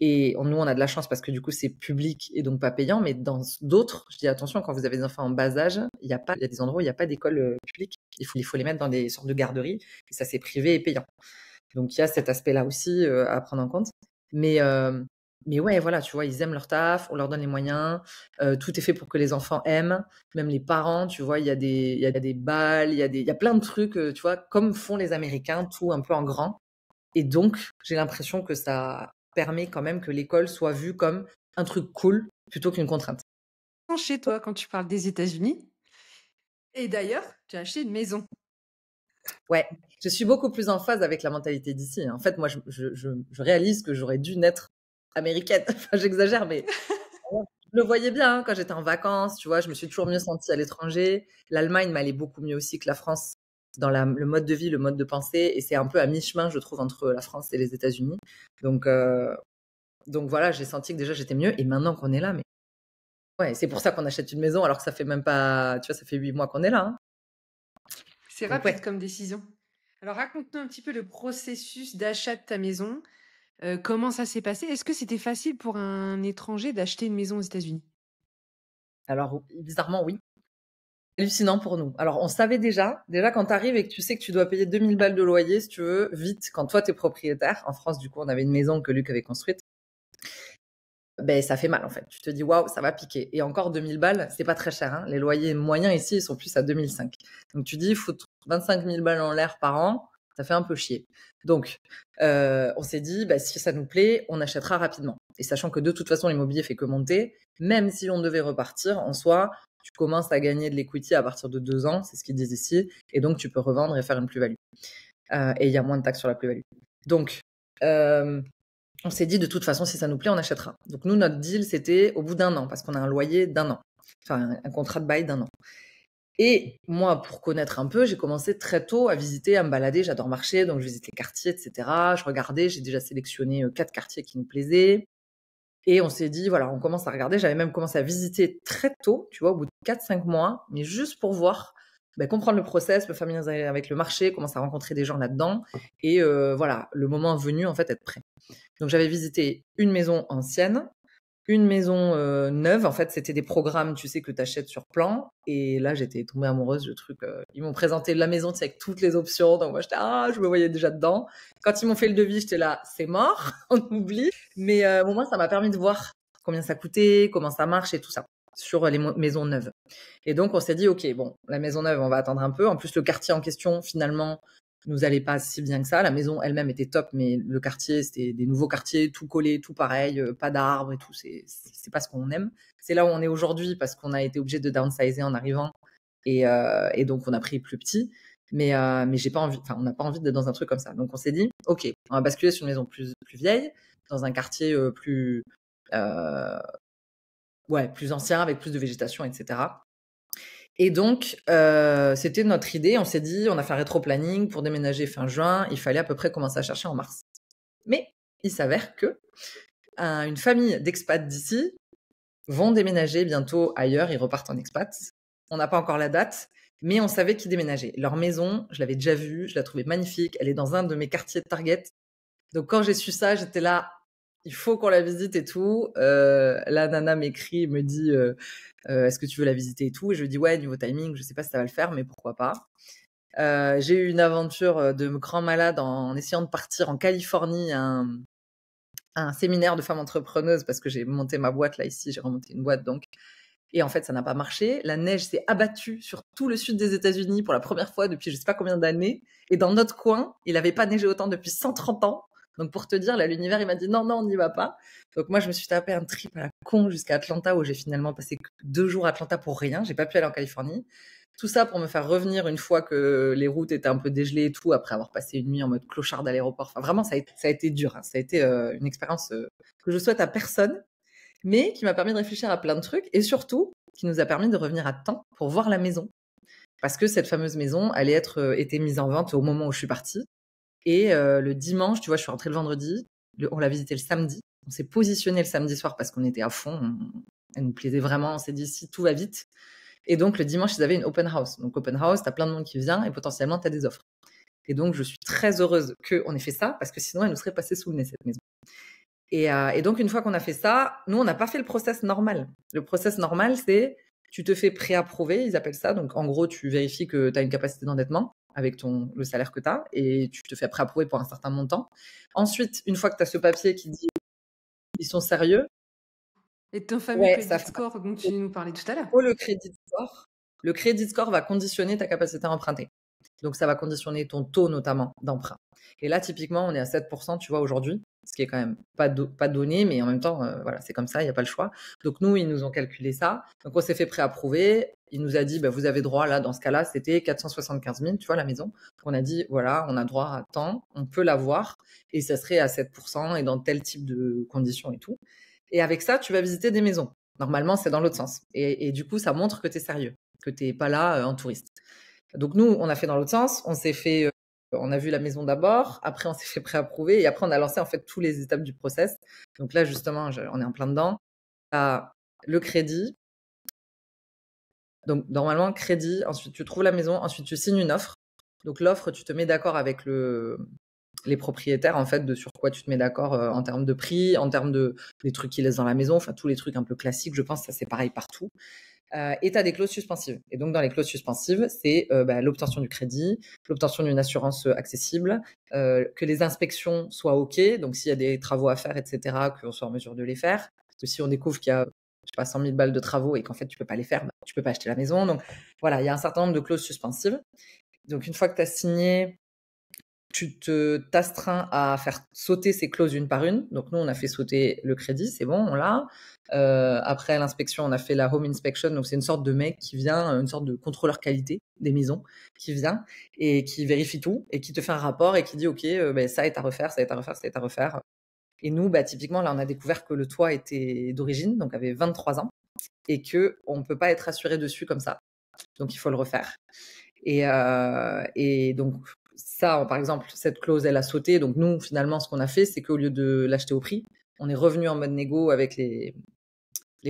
Et nous, on a de la chance parce que du coup, c'est public et donc pas payant. Mais dans d'autres, je dis attention, quand vous avez des enfants en bas âge, il y a des endroits où il n'y a pas d'école publique. Il faut les mettre dans des sortes de garderies. Et ça, c'est privé et payant. Donc, il y a cet aspect-là aussi à prendre en compte. Mais ouais, voilà, tu vois, ils aiment leur taf, on leur donne les moyens. Tout est fait pour que les enfants aiment. Même les parents, tu vois, il y a des balles, il y a plein de trucs, tu vois, comme font les Américains, tout un peu en grand. Et donc, j'ai l'impression que ça permet quand même que l'école soit vue comme un truc cool plutôt qu'une contrainte. Chez toi quand tu parles des États-Unis. Et d'ailleurs, tu as acheté une maison. Ouais, je suis beaucoup plus en phase avec la mentalité d'ici. En fait, moi, je réalise que j'aurais dû naître américaine. Enfin, j'exagère, mais je le voyais bien quand j'étais en vacances. Tu vois, je me suis toujours mieux sentie à l'étranger. L'Allemagne m'allait beaucoup mieux aussi que la France dans le mode de vie, le mode de pensée. Et c'est un peu à mi-chemin, je trouve, entre la France et les États-Unis. Donc voilà, j'ai senti que déjà j'étais mieux. Et maintenant qu'on est là, mais ouais, c'est pour ça qu'on achète une maison alors que ça fait même pas, tu vois, ça fait 8 mois qu'on est là. Hein. C'est Donc rapide ouais. comme décision. Alors raconte-nous un petit peu le processus d'achat de ta maison. Comment ça s'est passé? Est-ce que c'était facile pour un étranger d'acheter une maison aux États-Unis? Alors bizarrement, oui. Hallucinant pour nous. Alors on savait déjà quand tu arrives et que tu sais que tu dois payer 2000 balles de loyer, si tu veux, vite, quand toi t'es propriétaire. En France, du coup, on avait une maison que Luc avait construite. Ben, ça fait mal en fait. Tu te dis waouh, ça va piquer. Et encore 2000 balles, c'est pas très cher. Hein. Les loyers moyens ici, ils sont plus à 2005. Donc tu dis, foutre 25 000 balles en l'air par an, ça fait un peu chier. Donc on s'est dit, bah, si ça nous plaît, on achètera rapidement. Et sachant que de toute façon, l'immobilier fait que monter, même si on devait repartir, en soi, tu commences à gagner de l'equity à partir de 2 ans, c'est ce qu'ils disent ici. Et donc tu peux revendre et faire une plus-value. Et il y a moins de taxes sur la plus-value. Donc, on s'est dit, de toute façon, si ça nous plaît, on achètera. Donc, nous, notre deal, c'était au bout d'1 an, parce qu'on a un loyer d'1 an. Enfin, un contrat de bail d'1 an. Et moi, pour connaître un peu, j'ai commencé très tôt à visiter, à me balader. J'adore marcher, donc je visite les quartiers, etc. Je regardais, j'ai déjà sélectionné 4 quartiers qui nous plaisaient. Et on s'est dit, voilà, on commence à regarder. J'avais même commencé à visiter très tôt, tu vois, au bout de 4-5 mois, mais juste pour voir, comprendre le process, me familiariser avec le marché, commencer à rencontrer des gens là-dedans. Et voilà, le moment venu, en fait, être prêt. Donc, j'avais visité une maison ancienne, une maison neuve. En fait, c'était des programmes, tu sais, que tu achètes sur plan. Et là, j'étais tombée amoureuse du truc. Ils m'ont présenté la maison, tu sais, avec toutes les options. Donc, moi, je me voyais déjà dedans. Quand ils m'ont fait le devis, j'étais là, c'est mort, on oublie. Mais au moins, ça m'a permis de voir combien ça coûtait, comment ça marche et tout ça sur les maisons neuves. Et donc, on s'est dit, OK, bon, la maison neuve, on va attendre un peu. En plus, le quartier en question, finalement, nous allait pas si bien que ça. La maison elle-même était top, mais le quartier, c'était des nouveaux quartiers, tout collé, tout pareil, pas d'arbres et tout. C'est pas ce qu'on aime. C'est là où on est aujourd'hui parce qu'on a été obligé de downsizer en arrivant et donc on a pris plus petit. Mais j'ai pas envie, enfin, on n'a pas envie d'être dans un truc comme ça. Donc on s'est dit, OK, on va basculer sur une maison plus vieille, dans un quartier plus ancien, avec plus de végétation, etc. Et donc, c'était notre idée. On s'est dit, on a fait un rétro-planning pour déménager fin juin. Il fallait à peu près commencer à chercher en mars. Mais il s'avère que une famille d'expats d'ici vont déménager bientôt ailleurs. Ils repartent en expat. On n'a pas encore la date, mais on savait qu'ils déménageaient. Leur maison, je l'avais déjà vue, je la trouvais magnifique. Elle est dans un de mes quartiers de Target. Donc, quand j'ai su ça, j'étais là, il faut qu'on la visite et tout. La nana m'écrit, me dit, est-ce que tu veux la visiter et tout? Et je lui dis, ouais, niveau timing, je sais pas si ça va le faire, mais pourquoi pas. J'ai eu une aventure de grand malade en essayant de partir en Californie à un séminaire de femmes entrepreneuses parce que j'ai monté ma boîte là ici, j'ai remonté une boîte donc. Et en fait, ça n'a pas marché. La neige s'est abattue sur tout le sud des États-Unis pour la première fois depuis je sais pas combien d'années. Et dans notre coin, il n'avait pas neigé autant depuis 130 ans. Donc pour te dire, là, l'univers, il m'a dit non, on n'y va pas. Donc moi, je me suis tapé un trip à la con jusqu'à Atlanta où j'ai finalement passé 2 jours à Atlanta pour rien. J'ai pas pu aller en Californie. Tout ça pour me faire revenir une fois que les routes étaient un peu dégelées et tout, après avoir passé une nuit en mode clochard à l'aéroport. Enfin, vraiment, ça a été dur. Hein. Ça a été une expérience que je souhaite à personne, mais qui m'a permis de réfléchir à plein de trucs et surtout qui nous a permis de revenir à temps pour voir la maison. Parce que cette fameuse maison allait été mise en vente au moment où je suis partie. Et le dimanche, tu vois, je suis rentrée le vendredi, on l'a visité le samedi. On s'est positionné le samedi soir parce qu'on était à fond. Elle nous plaisait vraiment. On s'est dit, si tout va vite. Et donc, le dimanche, ils avaient une open house. Donc, open house, tu as plein de monde qui vient et potentiellement, tu as des offres. Et donc, je suis très heureuse qu'on ait fait ça parce que sinon, elle nous serait passée sous le nez, cette maison. Et donc, une fois qu'on a fait ça, nous, on n'a pas fait le process normal. Le process normal, c'est tu te fais préapprouver, ils appellent ça. Donc, en gros, tu vérifies que tu as une capacité d'endettement avec le salaire que tu as et tu te fais préapprouver pour un certain montant. Ensuite, une fois que tu as ce papier qui dit ils sont sérieux. Et ton fameux credit score dont tu nous parlais tout à l'heure. Le credit score. Le credit score va conditionner ta capacité à emprunter. Donc, ça va conditionner ton taux, notamment, d'emprunt. Et là, typiquement, on est à 7%, tu vois, aujourd'hui, ce qui est quand même pas donné, mais en même temps, voilà, c'est comme ça, il n'y a pas le choix. Donc, nous, ils nous ont calculé ça. Donc, on s'est fait préapprouver. Il nous a dit, vous avez droit, là, dans ce cas-là, c'était 475 000, tu vois, la maison. Donc, on a dit, voilà, on a droit à tant, on peut l'avoir, et ça serait à 7% et dans tel type de conditions et tout. Et avec ça, tu vas visiter des maisons. Normalement, c'est dans l'autre sens. Et du coup, ça montre que tu es sérieux, que tu n'es pas là en touriste. Donc nous, on a fait dans l'autre sens. On a vu la maison d'abord, après on s'est fait préapprouver et après on a lancé en fait toutes les étapes du process. Donc là, justement, on est en plein dedans. Le crédit. Donc normalement, crédit, ensuite tu trouves la maison, ensuite tu signes une offre. Donc l'offre, tu te mets d'accord avec les propriétaires en fait de sur quoi tu te mets d'accord en termes de prix, en termes des trucs qu'ils laissent dans la maison, enfin tous les trucs un peu classiques, je pense, ça c'est pareil partout. Et tu as des clauses suspensives. Et donc, dans les clauses suspensives, c'est l'obtention du crédit, l'obtention d'une assurance accessible, que les inspections soient OK. Donc, s'il y a des travaux à faire, etc., qu'on soit en mesure de les faire. Parce que si on découvre qu'il y a, je sais pas, 100 000 balles de travaux et qu'en fait, tu peux pas les faire, tu peux pas acheter la maison. Donc, voilà, il y a un certain nombre de clauses suspensives. Donc, une fois que tu as signé, tu t'astreins à faire sauter ces clauses une par une. Donc, nous, on a fait sauter le crédit, c'est bon, on l'a. Après l'inspection, on a fait la home inspection. Donc, c'est une sorte de mec qui vient, une sorte de contrôleur qualité des maisons qui vient et qui vérifie tout et qui te fait un rapport et qui dit, OK, ça est à refaire, ça est à refaire, ça est à refaire. Et nous, typiquement, là, on a découvert que le toit était d'origine, donc avait 23 ans et qu'on ne peut pas être assuré dessus comme ça. Donc, il faut le refaire. Et donc, ça, par exemple, cette clause, elle a sauté. Donc, nous, finalement, ce qu'on a fait, c'est qu'au lieu de l'acheter au prix, on est revenu en mode négo avec les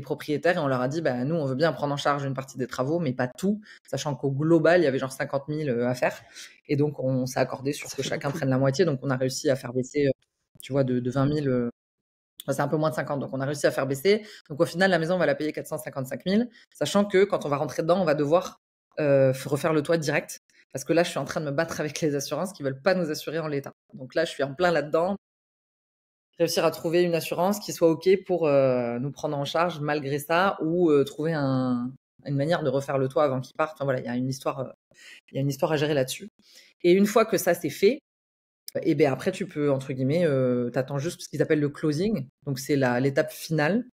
propriétaires et on leur a dit, nous, on veut bien prendre en charge une partie des travaux, mais pas tout, sachant qu'au global, il y avait genre 50 000 à faire. Et donc, on s'est accordé sur que chacun prenne la moitié. Donc, on a réussi à faire baisser, tu vois, de 20 000. C'est un peu moins de 50, donc on a réussi à faire baisser. Donc, au final, la maison, on va la payer 455 000, sachant que quand on va rentrer dedans, on va devoir refaire le toit direct. Parce que là, je suis en train de me battre avec les assurances qui veulent pas nous assurer en l'état. Donc là, je suis en plein là-dedans. Réussir à trouver une assurance qui soit OK pour nous prendre en charge malgré ça ou trouver une manière de refaire le toit avant qu'ils partent. Enfin, voilà, il y a une histoire à gérer là-dessus. Et une fois que ça, c'est fait, et bien après, tu peux, entre guillemets, t'attends juste ce qu'ils appellent le closing. Donc, c'est l'étape finale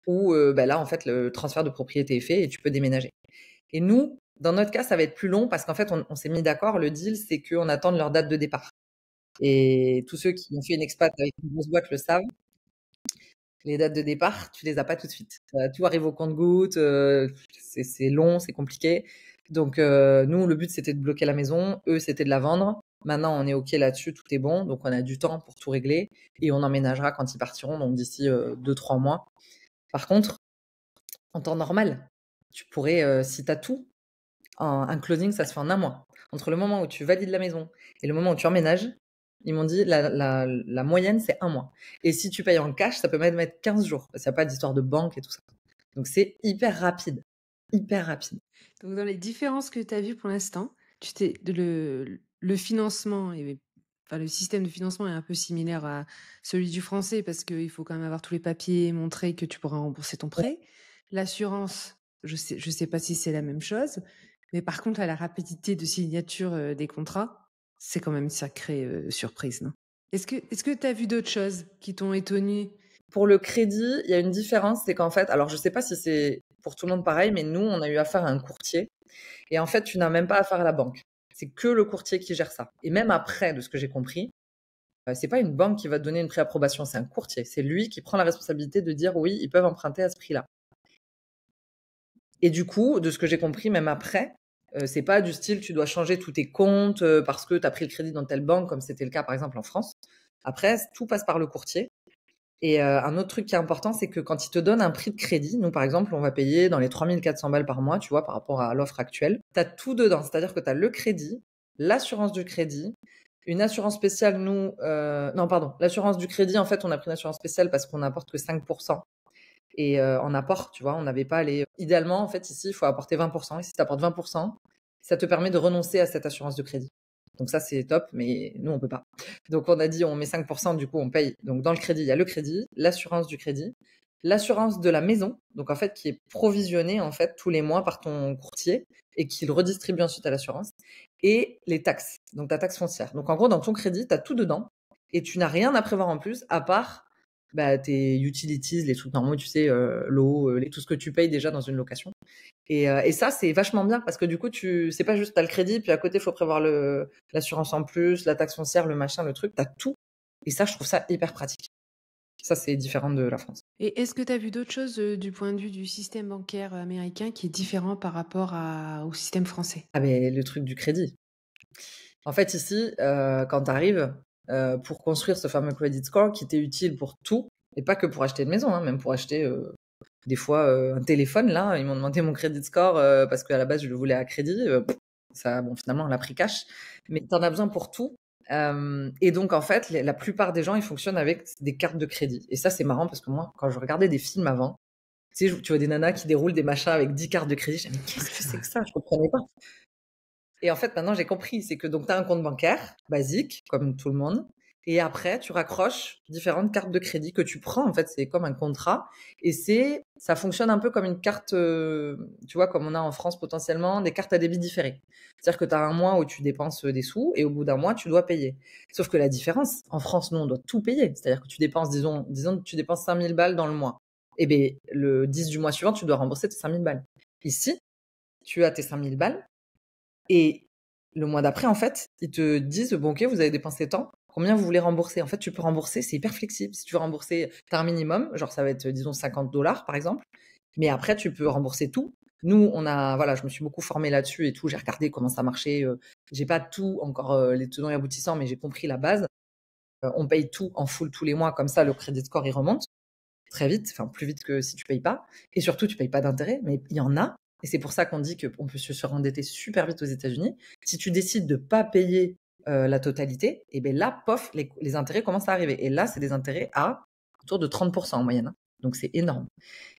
où là, en fait, le transfert de propriété est fait et tu peux déménager. Et nous, dans notre cas, ça va être plus long parce qu'en fait, on s'est mis d'accord. Le deal, c'est qu'on attende leur date de départ. Et tous ceux qui ont fait une expat avec une grosse boîte le savent. Les dates de départ, tu les as pas tout de suite. Tout arrive au compte-gouttes, c'est long, c'est compliqué. Donc, nous, le but, c'était de bloquer la maison. Eux, c'était de la vendre. Maintenant, on est OK là-dessus, tout est bon. Donc, on a du temps pour tout régler. Et on emménagera quand ils partiront, donc d'ici 2-3 mois. Par contre, en temps normal, tu pourrais, si tu as tout, un closing, ça se fait en un mois. Entre le moment où tu valides la maison et le moment où tu emménages, ils m'ont dit la moyenne, c'est un mois. Et si tu payes en cash, ça peut même mettre 15 jours. Parce qu'il n'y a pas d'histoire de banque et tout ça. Donc, c'est hyper rapide. Hyper rapide. Donc, dans les différences que tu as vues pour l'instant, le financement, le système de financement est un peu similaire à celui du français parce qu'il faut quand même avoir tous les papiers, montrer que tu pourras rembourser ton prêt. L'assurance, je sais pas si c'est la même chose. Mais par contre, à la rapidité de signature des contrats, c'est quand même une sacrée surprise, non? Est-ce que tu as vu d'autres choses qui t'ont étonné? Pour le crédit, il y a une différence, c'est qu'en fait, alors je sais pas si c'est pour tout le monde pareil, mais nous, on a eu affaire à un courtier Et en fait, tu n'as même pas affaire à la banque. C'est que le courtier qui gère ça. Et même après, de ce que j'ai compris, c'est pas une banque qui va te donner une préapprobation, c'est un courtier. C'est lui qui prend la responsabilité de dire oui, ils peuvent emprunter à ce prix-là. Et du coup, de ce que j'ai compris, même après, c'est pas du style tu dois changer tous tes comptes parce que tu as pris le crédit dans telle banque, comme c'était le cas par exemple en France. Après, tout passe par le courtier. Et un autre truc qui est important, c'est que quand ils te donnent un prix de crédit, nous par exemple, on va payer dans les 3400 balles par mois, tu vois, par rapport à l'offre actuelle. Tu as tout dedans, c'est-à-dire que tu as le crédit, l'assurance du crédit, une assurance spéciale, nous... non, pardon, l'assurance du crédit, en fait, on a pris une assurance spéciale parce qu'on n'apporte que 5%. Et en apport, tu vois, on n'avait pas les... Idéalement, en fait, ici, il faut apporter 20%. Et si tu apportes 20%, ça te permet de renoncer à cette assurance de crédit. Donc ça, c'est top, mais nous, on peut pas. Donc on a dit, on met 5%, du coup, on paye. Donc dans le crédit, il y a le crédit, l'assurance du crédit, l'assurance de la maison, donc en fait, qui est provisionnée, en fait, tous les mois par ton courtier et qui le redistribue ensuite à l'assurance, et les taxes, donc ta taxe foncière. Donc en gros, dans ton crédit, tu as tout dedans et tu n'as rien à prévoir en plus, à part tes utilities, les trucs normaux, tu sais, l'eau, tout ce que tu payes déjà dans une location. Et ça, c'est vachement bien parce que du coup, c'est pas juste t'as le crédit, puis à côté, il faut prévoir l'assurance en plus, la taxe foncière, le machin, le truc, t'as tout. Et ça, je trouve ça hyper pratique. Ça, c'est différent de la France. Et est-ce que tu as vu d'autres choses du point de vue du système bancaire américain qui est différent par rapport au système français? Ah ben, le truc du crédit. En fait, ici, quand t'arrives, pour construire ce fameux credit score qui t'est utile pour tout, et pas que pour acheter une maison, hein, même pour acheter des fois un téléphone, là, ils m'ont demandé mon credit score parce qu'à la base, je le voulais à crédit. Ça, bon, finalement, on l'a pris cash. Mais t'en as besoin pour tout. Et donc, en fait, la plupart des gens, ils fonctionnent avec des cartes de crédit. Et ça, c'est marrant parce que moi, quand je regardais des films avant, tu sais, tu vois des nanas qui déroulent des machins avec 10 cartes de crédit. Je me disais, mais qu'est-ce que c'est que ça? Je comprenais pas. Et en fait, maintenant, j'ai compris. C'est que donc, tu as un compte bancaire basique, comme tout le monde. Et après, tu raccroches différentes cartes de crédit que tu prends. En fait, c'est comme un contrat. Et ça fonctionne un peu comme une carte, tu vois, comme on a en France potentiellement, des cartes à débit différé. C'est-à-dire que tu as un mois où tu dépenses des sous et au bout d'un mois, tu dois payer. Sauf que la différence, en France, nous, on doit tout payer. C'est-à-dire que tu dépenses, disons que tu dépenses 5000 balles dans le mois. Et bien, le 10 du mois suivant, tu dois rembourser tes 5000 balles. Ici, tu as tes 5000 balles. Et le mois d'après, en fait, ils te disent, bon, ok, vous avez dépensé tant, combien vous voulez rembourser? En fait, tu peux rembourser, c'est hyper flexible. Si tu veux rembourser, tu as un minimum, genre ça va être, disons, 50 $ par exemple. Mais après, tu peux rembourser tout. Nous, voilà, je me suis beaucoup formée là-dessus et tout. J'ai regardé comment ça marchait. J'ai pas tout encore les tenants et aboutissants, mais j'ai compris la base. On paye tout en full tous les mois, comme ça, le crédit score, il remonte très vite, enfin plus vite que si tu payes pas. Et surtout, tu payes pas d'intérêt, mais il y en a. Et c'est pour ça qu'on dit qu'on peut se surendetter super vite aux États-Unis. Si tu décides de pas payer la totalité, et bien là, pof, les intérêts commencent à arriver. Et là, c'est des intérêts à autour de 30% en moyenne, hein. Donc c'est énorme.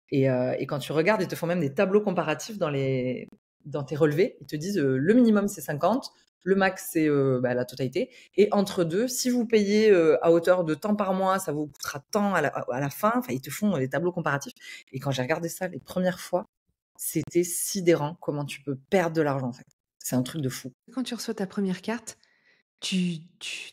Et quand tu regardes, ils te font même des tableaux comparatifs dans tes relevés. Ils te disent le minimum c'est 50, le max c'est la totalité. Et entre deux, si vous payez à hauteur de tant par mois, ça vous coûtera tant à la fin. Enfin, ils te font des tableaux comparatifs. Et quand j'ai regardé ça les premières fois, c'était sidérant comment tu peux perdre de l'argent en fait. C'est un truc de fou. Quand tu reçois ta première carte, tu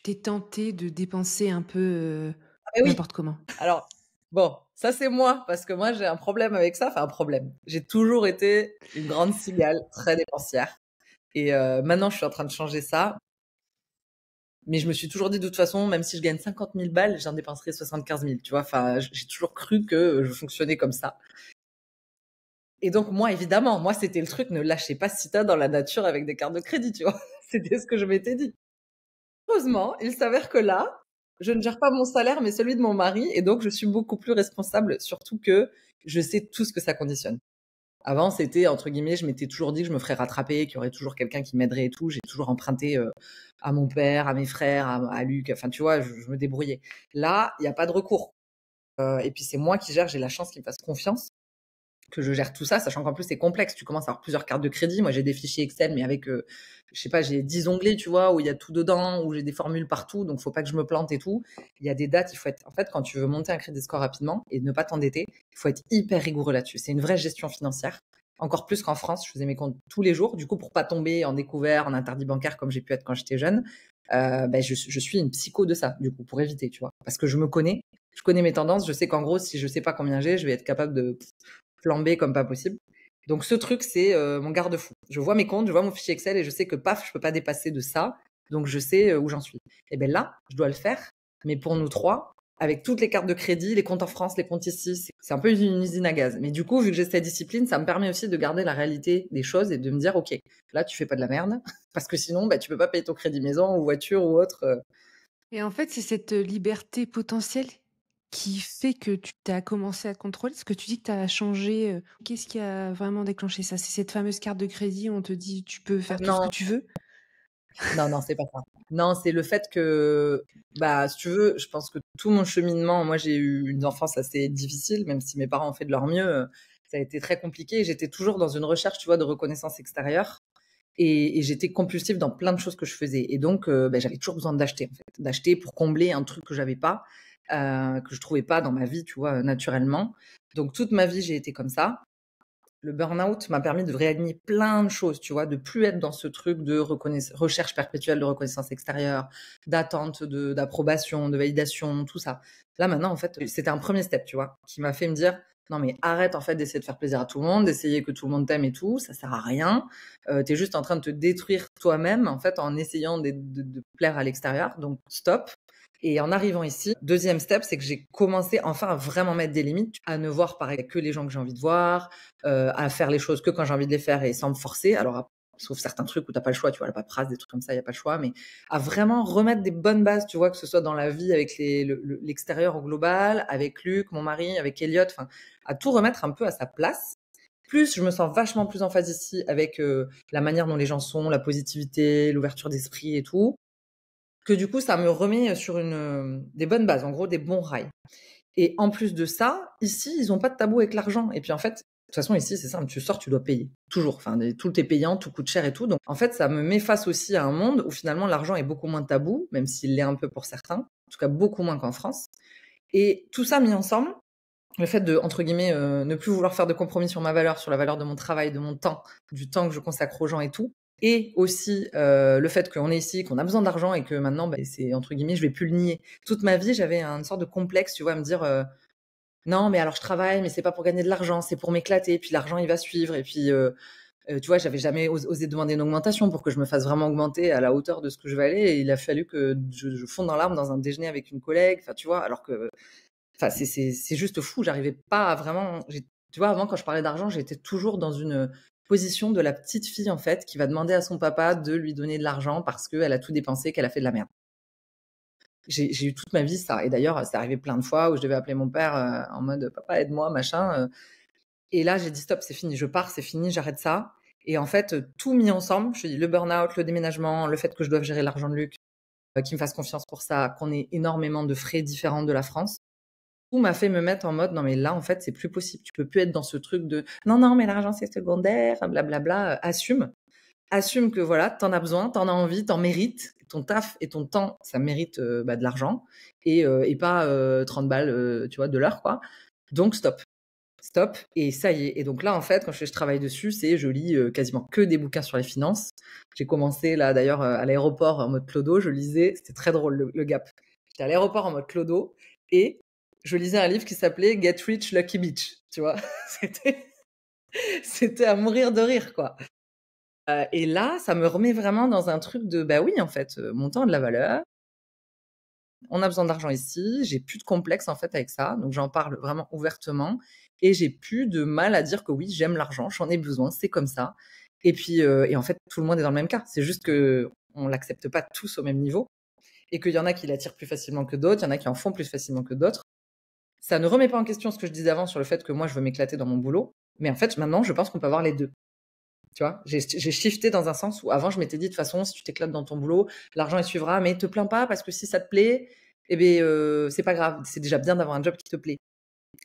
t'es tenté de dépenser un peu Ah mais oui. n'importe comment. Alors bon, ça c'est moi parce que moi j'ai un problème avec ça. Enfin un problème. J'ai toujours été une grande cigale, très dépensière. Et maintenant, je suis en train de changer ça. Mais je me suis toujours dit, de toute façon, même si je gagne 50 000 balles, j'en dépenserai 75 000, tu vois. Enfin, j'ai toujours cru que je fonctionnais comme ça. Et donc, moi, évidemment, moi, c'était le truc, ne lâchez pas Sita dans la nature avec des cartes de crédit, tu vois. C'était ce que je m'étais dit. Heureusement, il s'avère que là, je ne gère pas mon salaire, mais celui de mon mari. Et donc, je suis beaucoup plus responsable, surtout que je sais tout ce que ça conditionne. Avant, c'était, entre guillemets, je m'étais toujours dit que je me ferais rattraper, qu'il y aurait toujours quelqu'un qui m'aiderait et tout. J'ai toujours emprunté à mon père, à mes frères, à Luc. Enfin, tu vois, je me débrouillais. Là, il n'y a pas de recours. Et puis, c'est moi qui gère. J'ai la chance qu'il me fasse confiance, que je gère tout ça, sachant qu'en plus, c'est complexe. Tu commences à avoir plusieurs cartes de crédit. Moi, j'ai des fichiers Excel, mais avec, je sais pas, j'ai 10 onglets, tu vois, où il y a tout dedans, où j'ai des formules partout. Donc, faut pas que je me plante et tout. Il y a des dates. En fait, quand tu veux monter un crédit score rapidement et ne pas t'endetter, il faut être hyper rigoureux là-dessus. C'est une vraie gestion financière. Encore plus qu'en France, je faisais mes comptes tous les jours. Du coup, pour pas tomber en découvert, en interdit bancaire comme j'ai pu être quand j'étais jeune, je suis une psycho de ça, du coup, pour éviter, tu vois. Parce que je connais mes tendances. Je sais qu'en gros, si je sais pas combien j'ai, je vais être capable de flamber comme pas possible. Donc ce truc, c'est mon garde-fou. Je vois mes comptes, je vois mon fichier Excel et je sais que paf, je peux pas dépasser de ça. Donc je sais où j'en suis. Et bien là, je dois le faire. Mais pour nous trois, avec toutes les cartes de crédit, les comptes en France, les comptes ici, c'est un peu une usine à gaz. Mais du coup, vu que j'ai cette discipline, ça me permet aussi de garder la réalité des choses et de me dire, OK, là, tu fais pas de la merde. Parce que sinon, bah, tu peux pas payer ton crédit maison ou voiture ou autre. Et en fait, c'est cette, liberté potentielle qui fait que tu as commencé à te contrôler? Parce que tu dis que tu as changé, qu'est-ce qui a vraiment déclenché ça? C'est cette fameuse carte de crédit où on te dit: «Tu peux faire tout ce que Non, tu veux»? non, non, c'est pas ça. Non, c'est le fait que, bah, si tu veux, je pense que tout mon cheminement, moi, j'ai eu une enfance assez difficile, même si mes parents ont fait de leur mieux, ça a été très compliqué. J'étais toujours dans une recherche, tu vois, de reconnaissance extérieure. Et j'étais compulsive dans plein de choses que je faisais. Et donc, bah, j'avais toujours besoin d'acheter, en fait. D'acheter pour combler un truc que j'avais pas, que je trouvais pas dans ma vie, tu vois, naturellement. Donc, toute ma vie, j'ai été comme ça. Le burn-out m'a permis de réaligner plein de choses, tu vois, de plus être dans ce truc de recherche perpétuelle de reconnaissance extérieure, d'attente, d'approbation, de validation, tout ça. Là, maintenant, en fait, c'était un premier step, tu vois, qui m'a fait me dire, non, mais arrête, en fait, d'essayer de faire plaisir à tout le monde, d'essayer que tout le monde t'aime et tout, ça sert à rien. T'es juste en train de te détruire toi-même, en fait, en essayant de plaire à l'extérieur. Donc, stop. Et en arrivant ici, deuxième step, c'est que j'ai commencé enfin à vraiment mettre des limites, à ne voir pareil que les gens que j'ai envie de voir, à faire les choses que quand j'ai envie de les faire et sans me forcer. Alors, sauf certains trucs où t'as pas le choix, tu vois, la paperasse, des trucs comme ça, il y a pas le choix, mais à vraiment remettre des bonnes bases, tu vois, que ce soit dans la vie avec l'extérieur au global, avec Luc, mon mari, avec Elliot, enfin, à tout remettre un peu à sa place. Plus, je me sens vachement plus en phase ici avec la manière dont les gens sont, la positivité, l'ouverture d'esprit et tout, que du coup, ça me remet sur des bonnes bases, en gros, des bons rails. Et en plus de ça, ici, ils ont pas de tabou avec l'argent. Et puis en fait, de toute façon, ici, c'est simple, tu sors, tu dois payer. Toujours. Enfin, tout est payant, tout coûte cher et tout. Donc, en fait, ça me met face aussi à un monde où finalement l'argent est beaucoup moins tabou, même s'il l'est un peu pour certains. En tout cas, beaucoup moins qu'en France. Et tout ça mis ensemble, le fait de, entre guillemets, ne plus vouloir faire de compromis sur ma valeur, sur la valeur de mon travail, de mon temps, du temps que je consacre aux gens et tout. Et aussi le fait qu'on est ici, qu'on a besoin d'argent et que maintenant, bah, c'est entre guillemets, je vais plus le nier. Toute ma vie, j'avais une sorte de complexe, tu vois, à me dire non, mais alors je travaille, mais c'est pas pour gagner de l'argent, c'est pour m'éclater. Puis l'argent, il va suivre. Et puis, tu vois, j'avais jamais osé demander une augmentation pour que je me fasse vraiment augmenter à la hauteur de ce que je valais. Et il a fallu que je fonde dans l'arbre dans un déjeuner avec une collègue. Enfin, tu vois, alors que, enfin, c'est juste fou. J'arrivais pas à vraiment. Tu vois, avant, quand je parlais d'argent, j'étais toujours dans une position de la petite fille en fait qui va demander à son papa de lui donner de l'argent parce qu'elle a tout dépensé, qu'elle a fait de la merde. J'ai eu toute ma vie ça. Et d'ailleurs, c'est arrivé plein de fois où je devais appeler mon père en mode papa aide-moi machin. Et là, j'ai dit stop, c'est fini, je pars, c'est fini, j'arrête ça. Et en fait, tout mis ensemble, je te dis le burn-out, le déménagement, le fait que je doive gérer l'argent de Luc, qu'il me fasse confiance pour ça, qu'on ait énormément de frais différents de la France. Tout m'a fait me mettre en mode non mais là en fait c'est plus possible, tu peux plus être dans ce truc de non non mais l'argent c'est secondaire, blablabla, assume que voilà, t'en as besoin, t'en as envie, t'en mérites, ton taf et ton temps, ça mérite bah, de l'argent et pas 30 balles, tu vois, de l'heure quoi. Donc stop, stop et ça y est. Et donc là en fait quand je travaille dessus, c'est je lis quasiment que des bouquins sur les finances. J'ai commencé là d'ailleurs à l'aéroport en mode clodo, je lisais, c'était très drôle le gap. J'étais à l'aéroport en mode clodo et je lisais un livre qui s'appelait Get Rich Lucky Bitch, tu vois. C'était c'était à mourir de rire quoi. Et là, ça me remet vraiment dans un truc de, bah oui, en fait, mon temps a de la valeur. On a besoin d'argent ici. J'ai plus de complexe, en fait, avec ça. Donc, j'en parle vraiment ouvertement. Et j'ai plus de mal à dire que oui, j'aime l'argent, j'en ai besoin, c'est comme ça. Et puis, et en fait, tout le monde est dans le même cas. C'est juste que on l'accepte pas tous au même niveau. Et qu'il y en a qui l'attirent plus facilement que d'autres. Il y en a qui en font plus facilement que d'autres. Ça ne remet pas en question ce que je disais avant sur le fait que moi, je veux m'éclater dans mon boulot. Mais en fait, maintenant, je pense qu'on peut avoir les deux. Tu vois, j'ai shifté dans un sens où avant je m'étais dit de toute façon si tu t'éclates dans ton boulot, l'argent il suivra, mais te plains pas parce que si ça te plaît, eh ben c'est pas grave, c'est déjà bien d'avoir un job qui te plaît.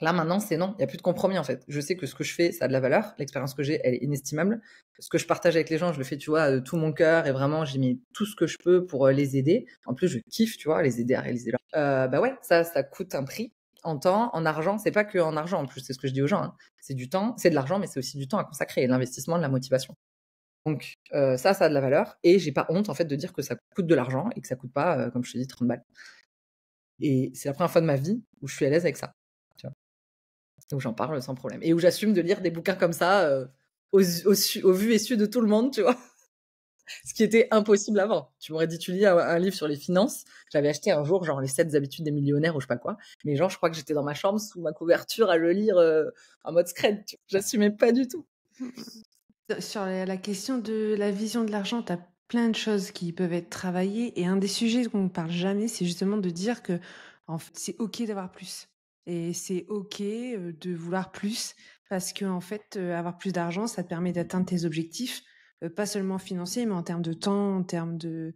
Là maintenant c'est non, il y a plus de compromis en fait. Je sais que ce que je fais ça a de la valeur, l'expérience que j'ai elle est inestimable. Ce que je partage avec les gens, je le fais tu vois de tout mon cœur et vraiment j'y mets tout ce que je peux pour les aider. En plus je kiffe tu vois les aider à réaliser leur. Bah ouais ça coûte un prix en temps, en argent, c'est pas que en argent en plus, c'est ce que je dis aux gens. Hein. C'est du temps, c'est de l'argent, mais c'est aussi du temps à consacrer, et de l'investissement, de la motivation. Donc ça a de la valeur et j'ai pas honte en fait de dire que ça coûte de l'argent et que ça coûte pas, comme je te dis, 30 balles. Et c'est la première fois de ma vie où je suis à l'aise avec ça, tu vois? Où j'en parle sans problème et où j'assume de lire des bouquins comme ça, au vu et su de tout le monde, tu vois. Ce qui était impossible avant. Tu m'aurais dit, tu lis un livre sur les finances. J'avais acheté un jour, genre, les 7 habitudes des millionnaires ou je sais pas quoi. Mais genre, je crois que j'étais dans ma chambre sous ma couverture à le lire en mode scred. J'assumais pas du tout. Sur la question de la vision de l'argent, tu as plein de choses qui peuvent être travaillées. Et un des sujets qu'on ne parle jamais, c'est justement de dire que en fait, c'est OK d'avoir plus. Et c'est OK de vouloir plus parce que en fait, avoir plus d'argent, ça te permet d'atteindre tes objectifs, pas seulement financiers, mais en termes de temps, en termes de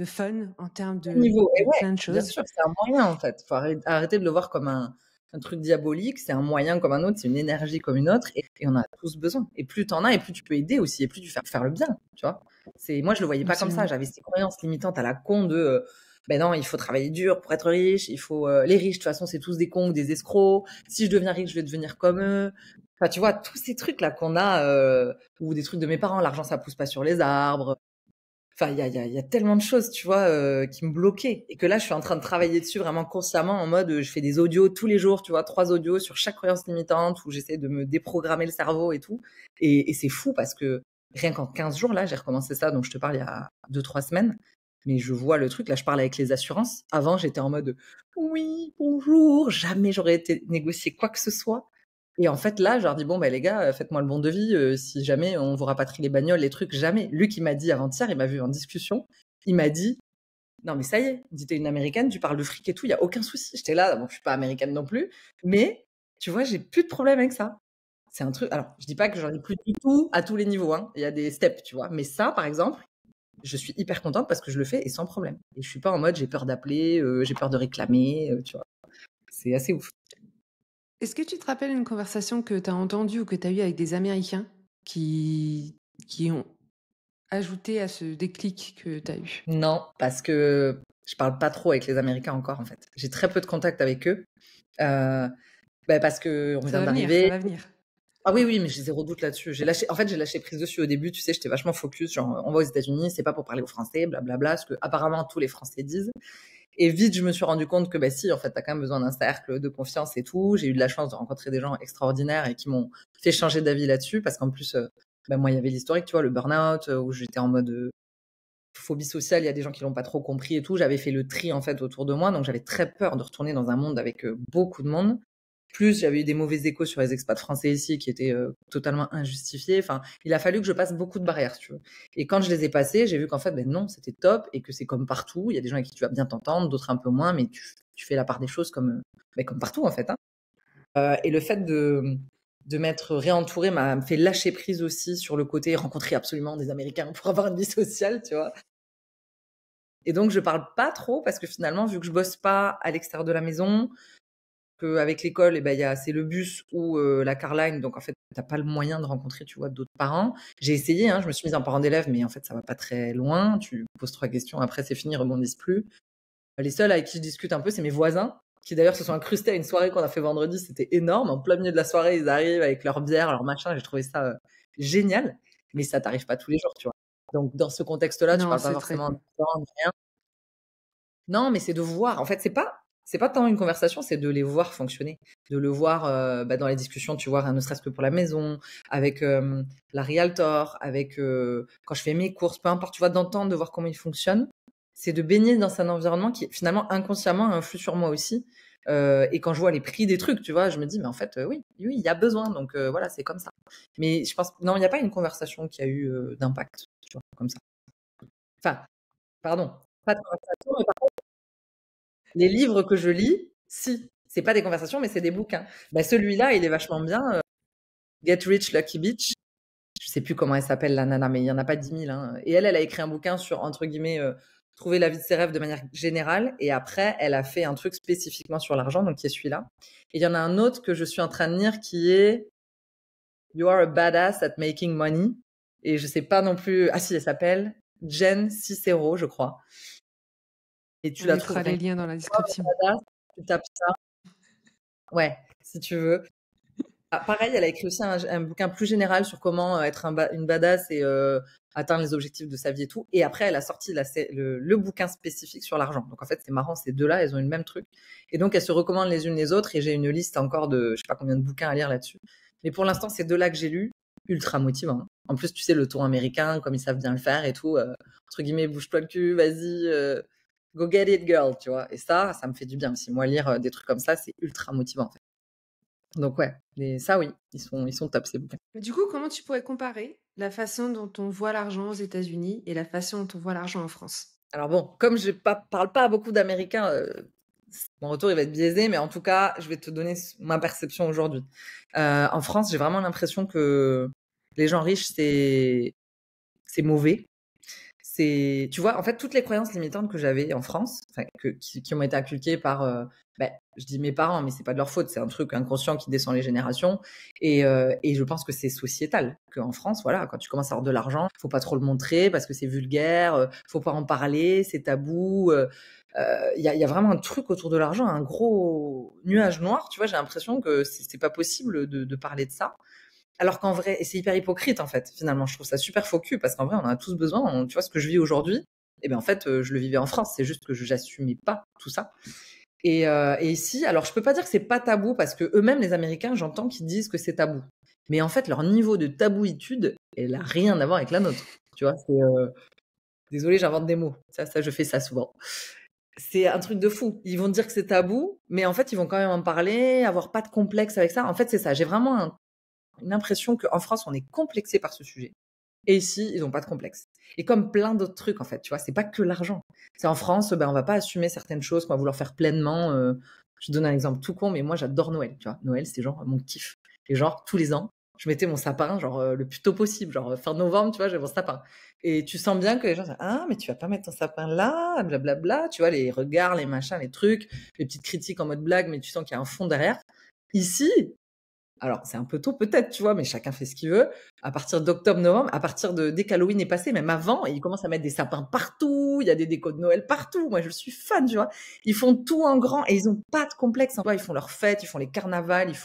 fun, en termes Niveau. Et de ouais, plein de bien choses. sûr, c'est un moyen en fait. Faut arrêter de le voir comme un truc diabolique. C'est un moyen comme un autre, c'est une énergie comme une autre, et on en a tous besoin. Et plus t'en as, et plus tu peux aider aussi, et plus tu fais faire le bien, tu vois. Moi, je le voyais pas comme ça. Absolument. J'avais ces croyances limitantes à la con de, ben non, il faut travailler dur pour être riche. Il faut, les riches, de toute façon, c'est tous des cons ou des escrocs. Si je deviens riche, je vais devenir comme eux. Enfin, tu vois, tous ces trucs là qu'on a, ou des trucs de mes parents, l'argent ça pousse pas sur les arbres. Enfin, il y a tellement de choses, tu vois, qui me bloquaient. Et que là, je suis en train de travailler dessus vraiment consciemment en mode, je fais des audios tous les jours, tu vois, 3 audios sur chaque croyance limitante où j'essaie de me déprogrammer le cerveau et tout. Et c'est fou parce que rien qu'en 15 jours, là, j'ai recommencé ça, donc je te parle il y a 2-3 semaines. Mais je vois le truc, là, je parle avec les assurances. Avant, j'étais en mode, oui, bonjour, jamais j'aurais été négocier quoi que ce soit. Et en fait, là, je leur dis, bon, bah, les gars, faites-moi le bon devis. Si jamais on vous rapatrie les bagnoles, les trucs, jamais. Lui qui m'a dit avant-hier, il m'a vu en discussion, il m'a dit, non, mais ça y est, dis, t'es une américaine, tu parles de fric et tout, il y a aucun souci. J'étais là, bon, je suis pas américaine non plus, mais tu vois, j'ai plus de problème avec ça. C'est un truc, alors, je dis pas que j'en ai plus du tout à tous les niveaux, hein. Il y a des steps, tu vois. Mais ça, par exemple, je suis hyper contente parce que je le fais et sans problème. Et je suis pas en mode, j'ai peur d'appeler, j'ai peur de réclamer, tu vois. C'est assez ouf. Est-ce que tu te rappelles une conversation que tu as entendue ou que tu as eue avec des Américains qui ont ajouté à ce déclic que tu as eu? Non, parce que je parle pas trop avec les Américains encore, en fait. J'ai très peu de contact avec eux. Parce que on Ça vient va venir, ça d'arriver. va venir. Ah oui, oui, mais j'ai zéro doute là-dessus. J'ai lâché prise dessus au début, tu sais, j'étais vachement focus, genre, on va aux États-Unis, c'est pas pour parler aux Français, blablabla, ce que apparemment tous les Français disent. Et vite, je me suis rendu compte que, bah si, en fait, t'as quand même besoin d'un cercle de confiance et tout. J'ai eu de la chance de rencontrer des gens extraordinaires et qui m'ont fait changer d'avis là-dessus, parce qu'en plus, moi, il y avait l'historique, tu vois, le burn-out, où j'étais en mode phobie sociale, il y a des gens qui l'ont pas trop compris et tout. J'avais fait le tri, en fait, autour de moi, donc j'avais très peur de retourner dans un monde avec beaucoup de monde. Plus, j'avais eu des mauvais échos sur les expats français ici qui étaient totalement injustifiés. Enfin, il a fallu que je passe beaucoup de barrières, si tu veux. Et quand je les ai passées, j'ai vu qu'en fait, ben non, c'était top et que c'est comme partout. Il y a des gens avec qui tu vas bien t'entendre, d'autres un peu moins, mais tu fais la part des choses comme partout, en fait, hein. Et le fait de m'être réentourée m'a fait lâcher prise aussi sur le côté rencontrer absolument des Américains pour avoir une vie sociale, tu vois. Et donc, je parle pas trop parce que finalement, vu que je bosse pas à l'extérieur de la maison, qu'avec l'école, c'est le bus ou la Carline, donc en fait, t'as pas le moyen de rencontrer, tu vois, d'autres parents. J'ai essayé, hein, je me suis mise en parent d'élève, mais en fait, ça va pas très loin. Tu poses 3 questions, après c'est fini, ils rebondissent plus. Les seuls avec qui je discute un peu, c'est mes voisins, qui d'ailleurs se sont incrustés à une soirée qu'on a fait vendredi. C'était énorme. En plein milieu de la soirée, ils arrivent avec leur bière, leur machin. J'ai trouvé ça génial, mais ça t'arrive pas tous les jours, tu vois. Donc dans ce contexte-là, tu Non, parles pas c'est très forcément cool. de rien. Non, mais c'est de voir. En fait, c'est pas tant une conversation, c'est de les voir fonctionner, de le voir dans les discussions, tu vois, ne serait-ce que pour la maison, avec la realtor, avec quand je fais mes courses, peu importe, tu vois, d'entendre, de voir comment il fonctionne. C'est de baigner dans un environnement qui finalement inconsciemment influe sur moi aussi. Et quand je vois les prix des trucs, tu vois, je me dis mais en fait oui, oui, il y a besoin, donc voilà, c'est comme ça. Mais je pense non, il n'y a pas une conversation qui a eu d'impact, tu vois, comme ça. Enfin, pardon, pas de conversation, mais les livres que je lis, si. C'est pas des conversations, mais c'est des bouquins. Celui-là, il est vachement bien. Get Rich, Lucky Bitch. Je sais plus comment elle s'appelle, la nana, mais il y en a pas 10 000, hein. Et elle a écrit un bouquin sur, entre guillemets, trouver la vie de ses rêves de manière générale. Et après, elle a fait un truc spécifiquement sur l'argent, donc qui est celui-là. Et il y en a un autre que je suis en train de lire qui est You are a badass at making money. Et je sais pas non plus. Ah si, elle s'appelle Jen Cicero, je crois. Et tu On la trouves mettra rien les que liens dans la You are description. a badass, tu tapes ça. Ouais, si tu veux. Ah, pareil, elle a écrit aussi un bouquin plus général sur comment être une badass et atteindre les objectifs de sa vie et tout. Et après, elle a sorti le bouquin spécifique sur l'argent. Donc en fait, c'est marrant, ces deux-là, elles ont eu le même truc. Et donc, elles se recommandent les unes les autres. Et j'ai une liste encore de, je sais pas combien de bouquins à lire là-dessus. Mais pour l'instant, c'est deux-là que j'ai lus. ultra motivant. En plus, tu sais, le ton américain, comme ils savent bien le faire et tout, entre guillemets, bouge-toi le cul, vas-y, go get it, girl, tu vois. Et ça me fait du bien aussi. Moi, lire des trucs comme ça, c'est ultra motivant, en fait. Donc ouais, ça oui, ils sont top ces bouquins. Du coup, comment tu pourrais comparer la façon dont on voit l'argent aux États-Unis et la façon dont on voit l'argent en France? Alors bon, comme je parle pas à beaucoup d'Américains, mon retour il va être biaisé, mais en tout cas, je vais te donner ma perception aujourd'hui. En France, j'ai vraiment l'impression que les gens riches, c'est mauvais. Tu vois, en fait, toutes les croyances limitantes que j'avais en France, qui ont été inculquées par, je dis mes parents, mais c'est pas de leur faute, c'est un truc inconscient qui descend les générations. Et je pense que c'est sociétal, qu'en France, voilà, quand tu commences à avoir de l'argent, faut pas trop le montrer parce que c'est vulgaire, faut pas en parler, c'est tabou. Il y a vraiment un truc autour de l'argent, un gros nuage noir. Tu vois, j'ai l'impression que c'est pas possible de parler de ça. Alors qu'en vrai, et c'est hyper hypocrite en fait, finalement, je trouve ça super faux cul parce qu'en vrai, on en a tous besoin. Tu vois, ce que je vis aujourd'hui, et ben en fait, je le vivais en France. C'est juste que je n'assumais pas tout ça. Et ici, alors je peux pas dire que c'est pas tabou parce que eux-mêmes, les Américains, j'entends qu'ils disent que c'est tabou. Mais en fait, leur niveau de tabouitude, elle a rien à voir avec la nôtre. Tu vois, désolé, j'invente des mots. Ça, je fais ça souvent. C'est un truc de fou. Ils vont dire que c'est tabou, mais en fait, ils vont quand même en parler, avoir pas de complexe avec ça. En fait, c'est ça. J'ai vraiment une impression qu'en France, on est complexé par ce sujet. Et ici, ils n'ont pas de complexe. Et comme plein d'autres trucs, en fait, tu vois, c'est pas que l'argent. C'est en France, on va pas assumer certaines choses qu'on va vouloir faire pleinement. Je te donne un exemple tout con, mais moi, j'adore Noël, tu vois. Noël, c'est genre mon kiff. Et genre, tous les ans, je mettais mon sapin, genre, le plus tôt possible. Genre, fin novembre, tu vois, j'ai mon sapin. Et tu sens bien que les gens disent, ah, mais tu vas pas mettre ton sapin là, blablabla. Tu vois, les regards, les machins, les trucs, les petites critiques en mode blague, mais tu sens qu'il y a un fond derrière. Ici, alors, c'est un peu tôt peut-être, tu vois, mais chacun fait ce qu'il veut. À partir d'octobre-novembre, dès qu'Halloween est passé, même avant, ils commencent à mettre des sapins partout, il y a des décos de Noël partout. Moi, je suis fan, tu vois. Ils font tout en grand et ils ont pas de complexe. Ils font leurs fêtes, ils font les carnavals, ils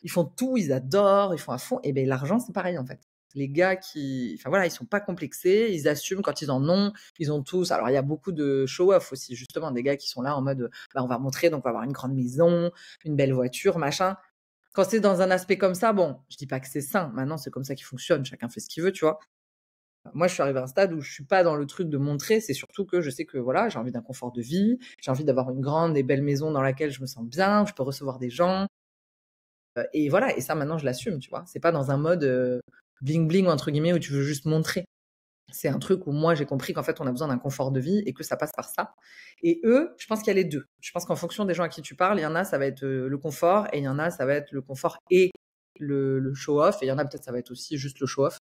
font tout, ils adorent, ils font à fond. Et ben, l'argent, c'est pareil, en fait. Les gars enfin voilà, ils sont pas complexés, ils assument quand ils en ont, ils ont tous. Alors, il y a beaucoup de show-off aussi, justement, des gars qui sont là en mode, on va montrer, donc on va avoir une grande maison, une belle voiture, machin. Quand c'est dans un aspect comme ça, bon, je dis pas que c'est sain. Maintenant, c'est comme ça qu'il fonctionne. Chacun fait ce qu'il veut, tu vois. Moi, je suis arrivée à un stade où je suis pas dans le truc de montrer. C'est surtout que je sais que voilà, j'ai envie d'un confort de vie. J'ai envie d'avoir une grande et belle maison dans laquelle je me sens bien, où je peux recevoir des gens. Et voilà. Et ça, maintenant, je l'assume, tu vois. C'est pas dans un mode bling bling entre guillemets où tu veux juste montrer. C'est un truc où moi, j'ai compris qu'en fait, on a besoin d'un confort de vie et que ça passe par ça. Et eux, je pense qu'il y a les deux. Je pense qu'en fonction des gens à qui tu parles, il y en a, ça va être le confort et il y en a, ça va être le confort et le show-off. Et il y en a, peut-être, ça va être aussi juste le show-off.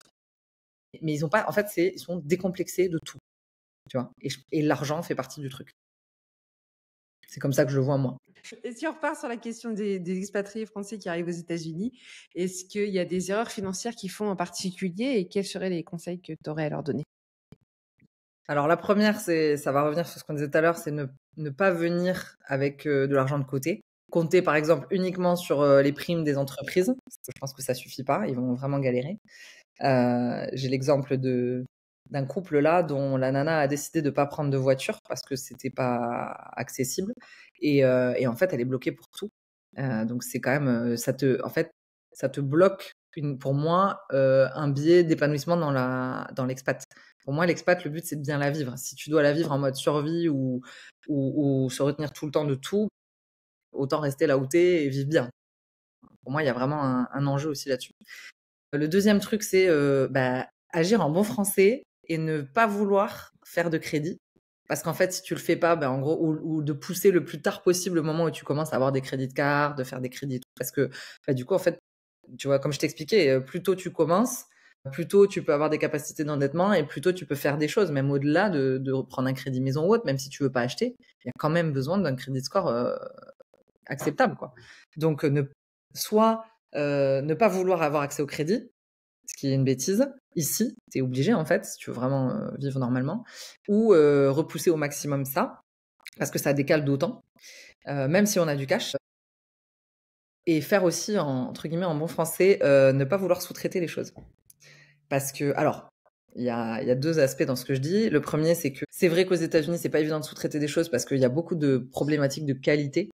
Mais ils ont pas, en fait, ils sont décomplexés de tout, tu vois. Et l'argent fait partie du truc. C'est comme ça que je le vois, moi. Et si on repart sur la question des expatriés français qui arrivent aux États-Unis, est-ce qu'il y a des erreurs financières qu'ils font en particulier et quels seraient les conseils que tu aurais à leur donner? Alors, la première, ça va revenir sur ce qu'on disait tout à l'heure, c'est ne pas venir avec de l'argent de côté. Compter, par exemple, uniquement sur les primes des entreprises. Parce que je pense que ça suffit pas. Ils vont vraiment galérer. J'ai l'exemple d'un couple là dont la nana a décidé de pas prendre de voiture parce que c'était pas accessible et en fait elle est bloquée pour tout. Donc c'est quand même ça te bloque pour moi un biais d'épanouissement dans l'expat. Pour moi l'expat, le but c'est de bien la vivre. Si tu dois la vivre en mode survie ou se retenir tout le temps de tout, autant rester là où t'es et vivre bien. Pour moi il y a vraiment un enjeu aussi là-dessus. Le deuxième truc, c'est agir en bon français et ne pas vouloir faire de crédit. Parce qu'en fait, si tu le fais pas, en gros, ou de pousser le plus tard possible le moment où tu commences à avoir des crédits de carte, de faire des crédits et tout. Parce que du coup, en fait, tu vois, comme je t'expliquais, plus tôt tu commences, plus tôt tu peux avoir des capacités d'endettement et plus tôt tu peux faire des choses, même au-delà de reprendre un crédit maison ou autre, même si tu veux pas acheter, il y a quand même besoin d'un crédit score acceptable, quoi. Donc, soit ne pas vouloir avoir accès au crédit, ce qui est une bêtise. Ici, tu es obligé, en fait, si tu veux vraiment vivre normalement, ou repousser au maximum ça, parce que ça décale d'autant, même si on a du cash. Et faire aussi, entre guillemets, en bon français, ne pas vouloir sous-traiter les choses. Parce que, alors, il y a deux aspects dans ce que je dis. Le premier, c'est que c'est vrai qu'aux États-Unis, c'est pas évident de sous-traiter des choses parce qu'il y a beaucoup de problématiques de qualité.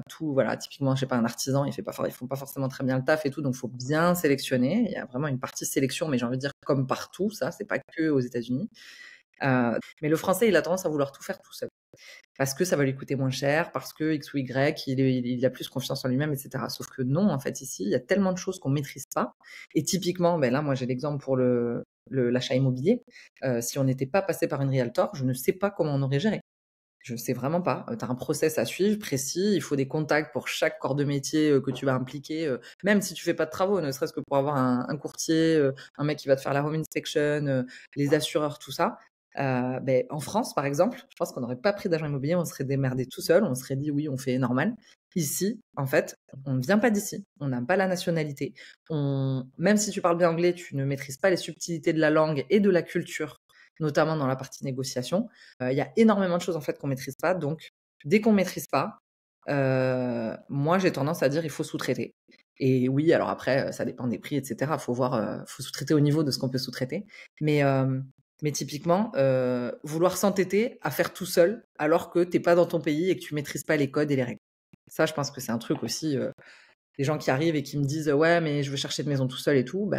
Tout, voilà, typiquement, je sais pas, un artisan, ils font pas forcément très bien le taf et tout, donc il faut bien sélectionner. Il y a vraiment une partie sélection, mais j'ai envie de dire comme partout, ça, c'est pas que aux États-Unis. Mais le français, il a tendance à vouloir tout faire tout seul. Parce que ça va lui coûter moins cher, parce que X ou Y, il a plus confiance en lui-même, etc. Sauf que non, en fait, ici, il y a tellement de choses qu'on maîtrise pas. Et typiquement, là, moi, j'ai l'exemple pour l'achat immobilier. Si on n'était pas passé par une realtor, je ne sais pas comment on aurait géré. Je sais vraiment pas. Tu as un process à suivre précis. Il faut des contacts pour chaque corps de métier que tu vas impliquer. Même si tu fais pas de travaux, ne serait-ce que pour avoir un courtier, un mec qui va te faire la home inspection, les assureurs, tout ça. En France, par exemple, je pense qu'on n'aurait pas pris d'agent immobilier, on serait démerdé tout seul, on serait dit oui, on fait normal. Ici, en fait, on ne vient pas d'ici, on n'a pas la nationalité. Même si tu parles bien anglais, tu ne maîtrises pas les subtilités de la langue et de la culture, notamment dans la partie négociation. Il y a énormément de choses en fait qu'on maîtrise pas, donc dès qu'on maîtrise pas, moi j'ai tendance à dire il faut sous-traiter. Et oui, alors après, ça dépend des prix, etc. Faut voir, faut sous-traiter au niveau de ce qu'on peut sous-traiter. Mais typiquement, vouloir s'entêter à faire tout seul alors que t'es pas dans ton pays et que tu maîtrises pas les codes et les règles. Ça, je pense que c'est un truc aussi. Les gens qui arrivent et qui me disent ouais, mais je veux chercher de maison tout seul et tout,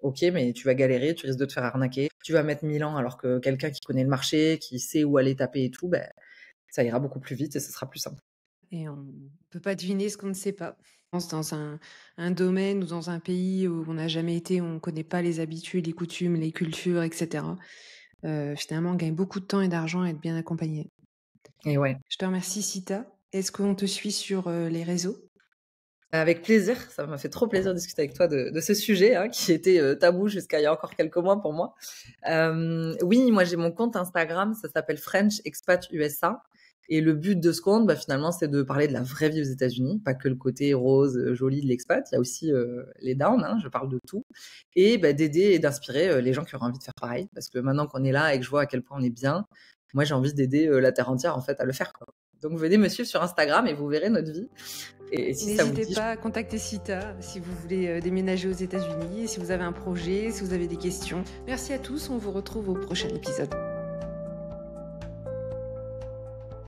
ok, mais tu vas galérer, tu risques de te faire arnaquer. Tu vas mettre 1000 ans alors que quelqu'un qui connaît le marché, qui sait où aller taper et tout, ça ira beaucoup plus vite et ce sera plus simple. Et on ne peut pas deviner ce qu'on ne sait pas. Dans un domaine ou dans un pays où on n'a jamais été, on ne connaît pas les habitudes, les coutumes, les cultures, etc. Finalement, on gagne beaucoup de temps et d'argent à être bien accompagné. Et ouais. Je te remercie, Sita. Est-ce qu'on te suit sur les réseaux ? Avec plaisir, ça m'a fait trop plaisir de discuter avec toi de ce sujet qui était tabou jusqu'à il y a encore quelques mois pour moi. Oui, moi j'ai mon compte Instagram, ça s'appelle French Expat USA. Et le but de ce compte, finalement, c'est de parler de la vraie vie aux États-Unis, pas que le côté rose, joli de l'expat. Il y a aussi les downs, je parle de tout. Et d'aider et d'inspirer les gens qui auraient envie de faire pareil. Parce que maintenant qu'on est là et que je vois à quel point on est bien, moi j'ai envie d'aider la terre entière en fait à le faire, quoi. Donc venez me suivre sur Instagram et vous verrez notre vie. Et si ça vous dit, n'hésitez pas à contacter Sita si vous voulez déménager aux États-Unis, si vous avez un projet, si vous avez des questions. Merci à tous, on vous retrouve au prochain épisode.